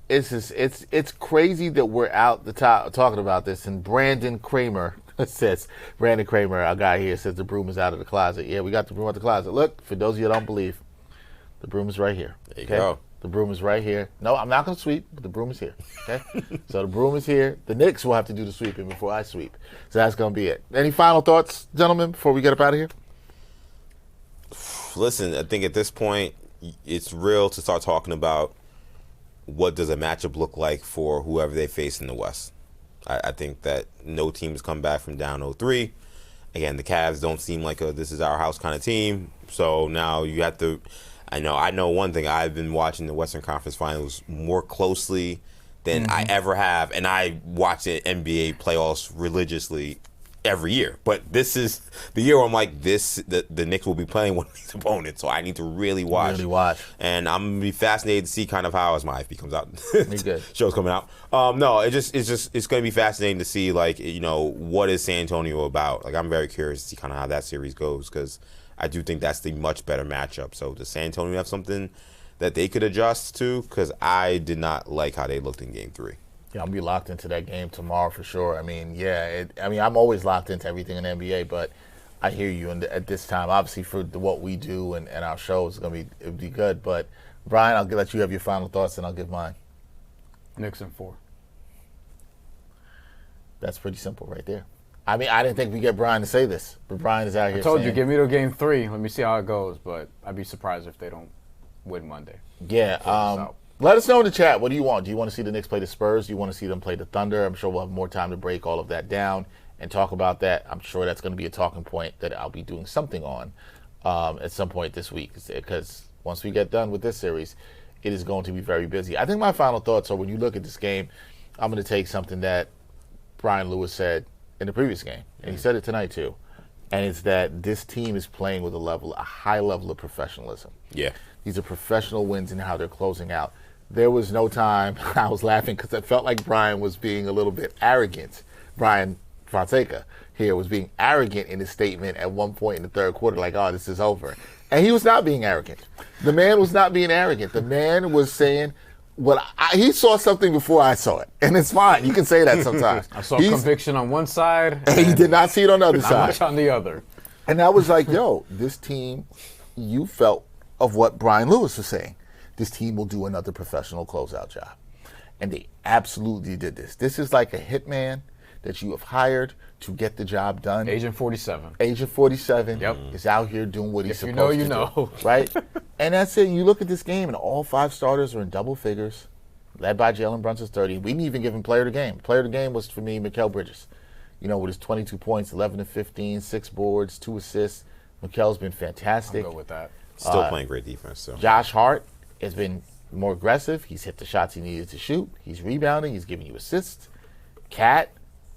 It's crazy that we're out the top talking about this. And Brandon Kramer, our guy here, says the broom is out of the closet. Yeah, we got the broom out of the closet. Look, for those of you that don't believe, the broom is right here. There you go. The broom is right here. No, I'm not going to sweep, but the broom is here. Okay? So the broom is here. The Knicks will have to do the sweeping before I sweep. So that's going to be it. Any final thoughts, gentlemen, before we get up out of here? Listen, I think at this point, it's real to start talking about what does a matchup look like for whoever they face in the West. I think that no teams come back from down 0-3. Again, the Cavs don't seem like a this is our house kind of team. So now you have to. I know one thing. I've been watching the Western Conference Finals more closely than I ever have, and I watch the NBA playoffs religiously every year. But this is the year where I'm like, the Knicks will be playing one of these opponents, so I need to really watch. Really watch. And I'm gonna be fascinated to see kind of how, as my IFB comes out, Me good. show's coming out. No, it's gonna be fascinating to see, like, what is San Antonio about. Like, I'm very curious to see kind of how that series goes, because I do think that's the much better matchup. So does San Antonio have something that they could adjust to? Because I did not like how they looked in Game 3. Yeah, I'll be locked into that game tomorrow for sure. I mean, I'm always locked into everything in the NBA, but I hear you. And at this time, obviously, for what we do and our show, it'd be good. But Bryan, I'll let you have your final thoughts, and I'll give mine. Knicks in 4. That's pretty simple right there. I mean, I didn't think we'd get Bryan to say this, but Bryan is out here. I told saying, you, give me to Game 3. Let me see how it goes. But I'd be surprised if they don't win Monday. Yeah. Let us know in the chat. What do you want? Do you want to see the Knicks play the Spurs? Do you want to see them play the Thunder? I'm sure we'll have more time to break all of that down and talk about that. I'm sure that's going to be a talking point that I'll be doing something on at some point this week, because once we get done with this series, it is going to be very busy. I think my final thoughts are, when you look at this game, I'm going to take something that Brian Lewis said in the previous game, and he said it tonight too, and it's that this team is playing with a high level of professionalism. Yeah. These are professional wins in how they're closing out. There was no time I was laughing because I felt like Bryan was being a little bit arrogant. Bryan Fonseca here was being arrogant in his statement at one point in the third quarter, like, oh, this is over. And he was not being arrogant. The man was not being arrogant. The man was saying, he saw something before I saw it. And it's fine. You can say that sometimes. I saw conviction on one side. And he did not see it on the other not side. Much on the other. And I was like, yo, this team, you felt of what Brian Lewis was saying. This team will do another professional closeout job. And they absolutely did this. This is like a hitman that you have hired to get the job done. Agent 47. Agent 47 is out here doing what he's supposed to do. You know. Right? And that's it. You look at this game, and all 5 starters are in double figures, led by Jalen Brunson's 30. We didn't even give him player of the game. Player of the game was, for me, Mikal Bridges. With his 22 points, 11 to 15, 6 boards, 2 assists. Mikal's been fantastic. I'll go with that. Still playing great defense. So Josh Hart has been more aggressive. He's hit the shots he needed to shoot. He's rebounding. He's giving you assists. Cat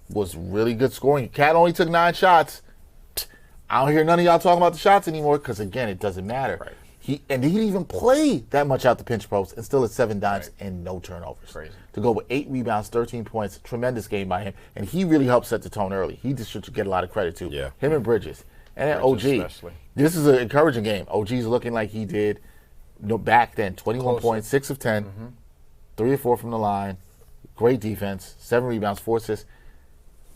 was really good scoring. Cat only took 9 shots. I don't hear none of y'all talking about the shots anymore because, again, it doesn't matter. Right. He didn't even play that much out the pinch post and still at 7 dimes and no turnovers. Crazy. To go with 8 rebounds, 13 points, tremendous game by him. And he really helped set the tone early. He just should get a lot of credit, too. Yeah. Him and Bridges. And then OG. Especially. This is an encouraging game. OG's looking like he did back then. 21 points, 6 of 10, 3 or 4 from the line. Great defense, 7 rebounds, 4 assists.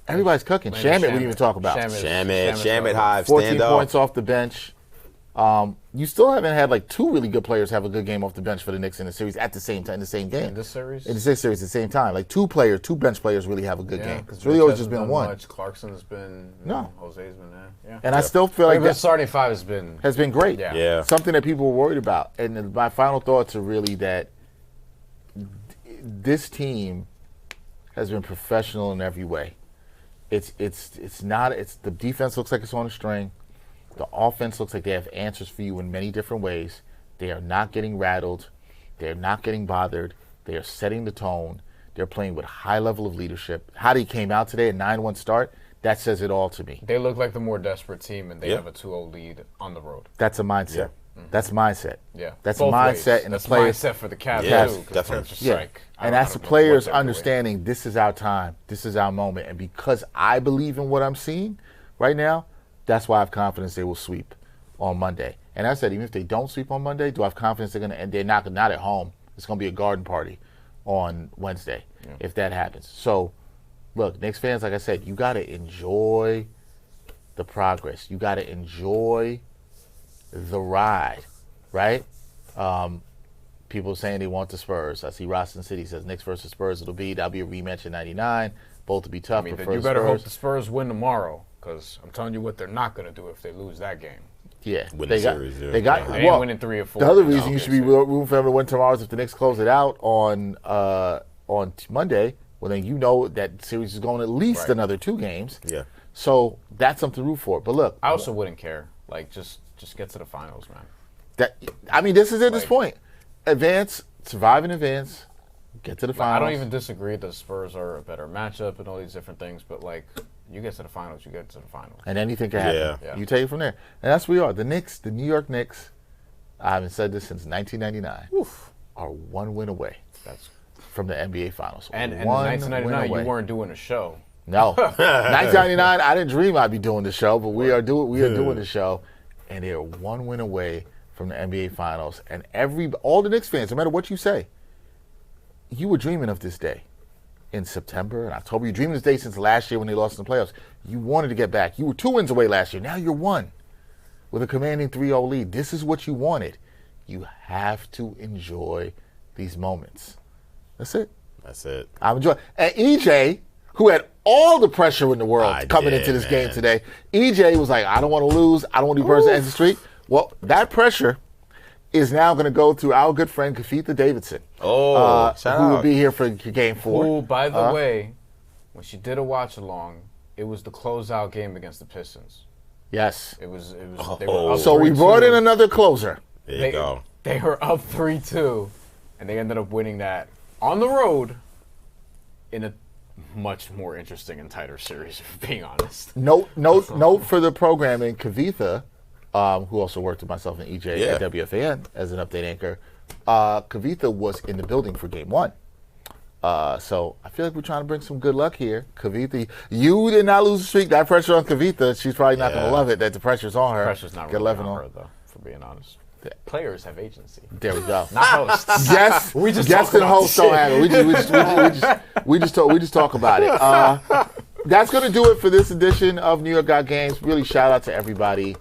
Everybody's cooking. Shamit, we didn't even talk about. Shamit Hive, 14 stand up. points off the bench. You still haven't had like 2 really good players have a good game off the bench for the Knicks in the series at the same time, in the same game. In this series? In this series at the same time. Like 2 bench players really have a good game. Because It's really always just been one. Much. Clarkson's been, Jose's been there. Yeah. And I still feel like that starting 5 has been great. Yeah. Something that people were worried about. And my final thoughts are really that this team has been professional in every way. The defense looks like it's on a string. The offense looks like they have answers for you in many different ways. They are not getting rattled. They are not getting bothered. They are setting the tone. They're playing with high level of leadership. How they came out today, a 9-1 start, that says it all to me. They look like the more desperate team, and they have a 2-0 lead on the road. That's a mindset. Yeah. That's mindset. Yeah. That's Both a mindset, ways. and that's the players. mindset for the Cavs too. Definitely. Yeah. And that's the players understanding this is our time, this is our moment, and because I believe in what I'm seeing right now, that's why I have confidence they will sweep on Monday. And I said, even if they don't sweep on Monday, do I have confidence they're going to? And they're not at home. It's going to be a garden party on Wednesday if that happens. So, look, Knicks fans, like I said, you got to enjoy the progress. You got to enjoy the ride, right? People saying they want the Spurs. I see Roston City says Knicks versus Spurs. That'll be a rematch in '99. Both will be tough. You better hope the Spurs win tomorrow, because I'm telling you what they're not going to do if they lose that game. Yeah, They ain't winning 3 or 4. The other reason you should be rooting for them to win tomorrow is if the Knicks close it out on Monday. Well, then you know that series is going at least another 2 games. Yeah. So that's something to root for. But look, I also wouldn't care. Like, just get to the finals, man. This is at this point. Survive in advance, get to the finals. I don't even disagree that the Spurs are a better matchup and all these different things, but like, You get to the finals, you get to the finals. And anything can happen. Yeah. You take it from there. And that's where we are. The Knicks, the New York Knicks, I haven't said this since 1999, are 1 win away from the NBA Finals. And in 1999, you weren't doing a show. No. 1999, I didn't dream I'd be doing the show, but we are doing the show. And they're 1 win away from the NBA Finals. And all the Knicks fans, no matter what you say, you were dreaming of this day. In September and October. You're dreaming this day since last year when they lost in the playoffs. You wanted to get back. You were 2 wins away last year. Now you're 1 with a commanding 3-0 lead. This is what you wanted. You have to enjoy these moments. That's it. That's it. I'm enjoying. And EJ, who had all the pressure in the world coming into this game today, EJ was like, I don't want to lose. I don't want to be person to end the streak. Well, that pressure is now going to go to our good friend Kavitha Davidson. Who will be here for Game 4. Who, by the way, when she did a watch along, it was the closeout game against the Pistons. Yes. It was. They were up so 3-2. We brought in another closer. There you go. They were up 3-2, and they ended up winning that on the road in a much more interesting and tighter series, if being honest. Note for the programming, Kavitha, who also worked with myself and EJ at WFAN as an update anchor, Kavitha was in the building for Game 1. So I feel like we're trying to bring some good luck here. Kavitha, you did not lose the streak. That pressure on Kavitha, she's probably not going to love it that the pressure's on her. Pressure's not really on her, though, for being honest. Players have agency. There we go. Not hosts. Yes, we just guests and hosts don't have it. We just talk about it. That's going to do it for this edition of New York Got Games. Really shout out to everybody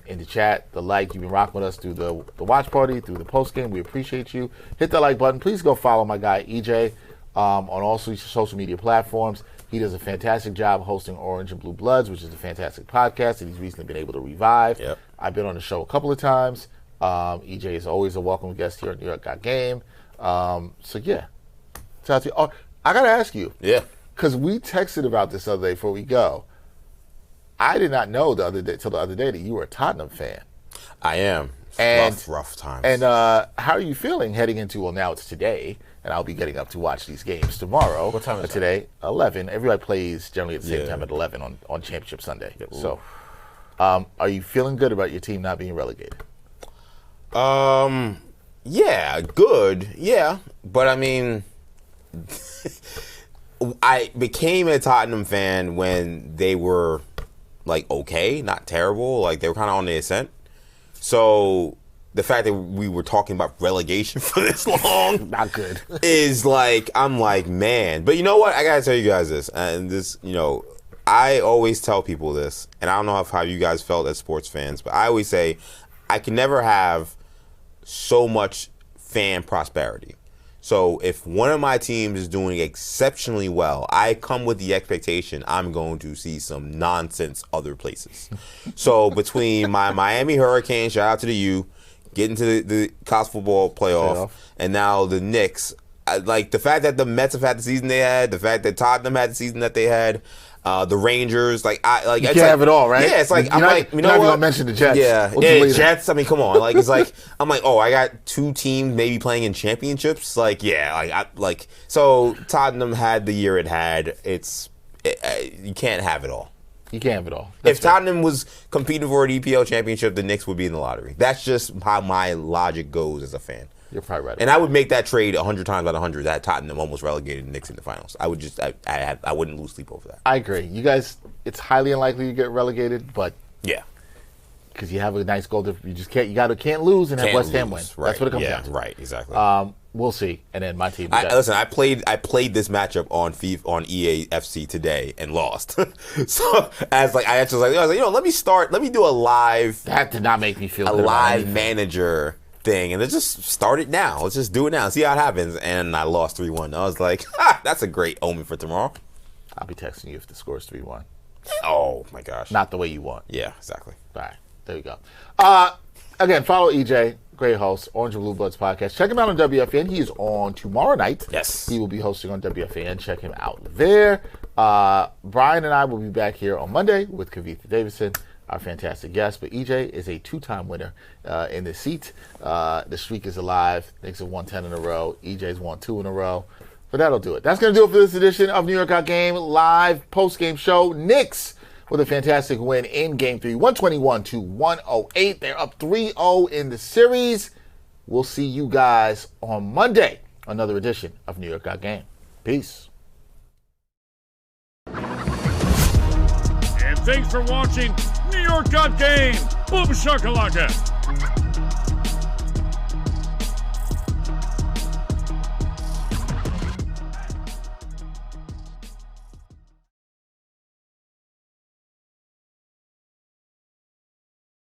in the chat, the like. You've been rocking with us through the watch party, through the post game. We appreciate you. Hit that like button. Please go follow my guy EJ on all social media platforms. He does a fantastic job hosting Orange and Blue Bloods, which is a fantastic podcast that he's recently been able to revive. Yep. I've been on the show a couple of times. EJ is always a welcome guest here at New York Got Game. So yeah, I gotta ask you. Yeah. Because we texted about this other day before we go. I did not know till the other day that you were a Tottenham fan. I am. And rough times. And how are you feeling heading into? Well, now it's today, and I'll be getting up to watch these games tomorrow. What time is it? Today? 11. Everybody plays generally at the same time at 11 on Championship Sunday. Yep. So, are you feeling good about your team not being relegated? Yeah, good. Yeah, but I mean, I became a Tottenham fan when they were like okay, not terrible. Like they were kind of on the ascent. So the fact that we were talking about relegation for this long, not good, is like I'm like, man. But you know what? I gotta tell you guys this, and this, I always tell people this, and I don't know how you guys felt as sports fans, but I always say I can never have so much fan prosperity. So if one of my teams is doing exceptionally well, I come with the expectation I'm going to see some nonsense other places. So between my Miami Hurricanes, shout out to the U, getting to the college football playoff, and now the Knicks, like the fact that the Mets have had the season they had, the fact that Tottenham had the season that they had, the Rangers, you can't have it all, right? Yeah, it's like you're not even gonna mention the Jets. Yeah, Jets. I mean, come on, it's like I'm like, oh, I got 2 teams maybe playing in championships. So Tottenham had the year it had. You can't have it all. You can't have it all. If Tottenham was competing for an EPL championship, the Knicks would be in the lottery. That's just how my logic goes as a fan. You're probably right. And I would make that trade 100 times out of 100 that Tottenham almost relegated the Knicks in the finals. I would just, I wouldn't lose sleep over that. I agree. You guys, it's highly unlikely you get relegated, but yeah, because you have a nice goal difference. You just can't lose and have West Ham win. Right. That's what it comes down to. Right, exactly. We'll see. And then my team. Listen, I played this matchup on EA FC today and lost. So I was like, let me do a live. That did not make me feel a good live manager thing, and let's just start it now. Let's just do it now. See how it happens. And I lost 3-1. I was like, that's a great omen for tomorrow. I'll be texting you if the score's 3-1. Oh my gosh. Not the way you want. Yeah, exactly. All right. There you go. Again, follow EJ, great host, Orange and Blue Bloods podcast. Check him out on WFN. He is on tomorrow night. Yes. He will be hosting on WFN. Check him out there. Bryan and I will be back here on Monday with Kavitha Davidson, our fantastic guest. But EJ is a 2-time winner in the seat. The streak is alive. Knicks have won 10 in a row. EJ's won 2 in a row. But that'll do it. That's going to do it for this edition of New York Got Game live post-game show. Knicks with a fantastic win in Game 3, 121-108. They're up 3-0 in the series. We'll see you guys on Monday. Another edition of New York Got Game. Peace. And thanks for watching New York Got Game. Boom shakalaka.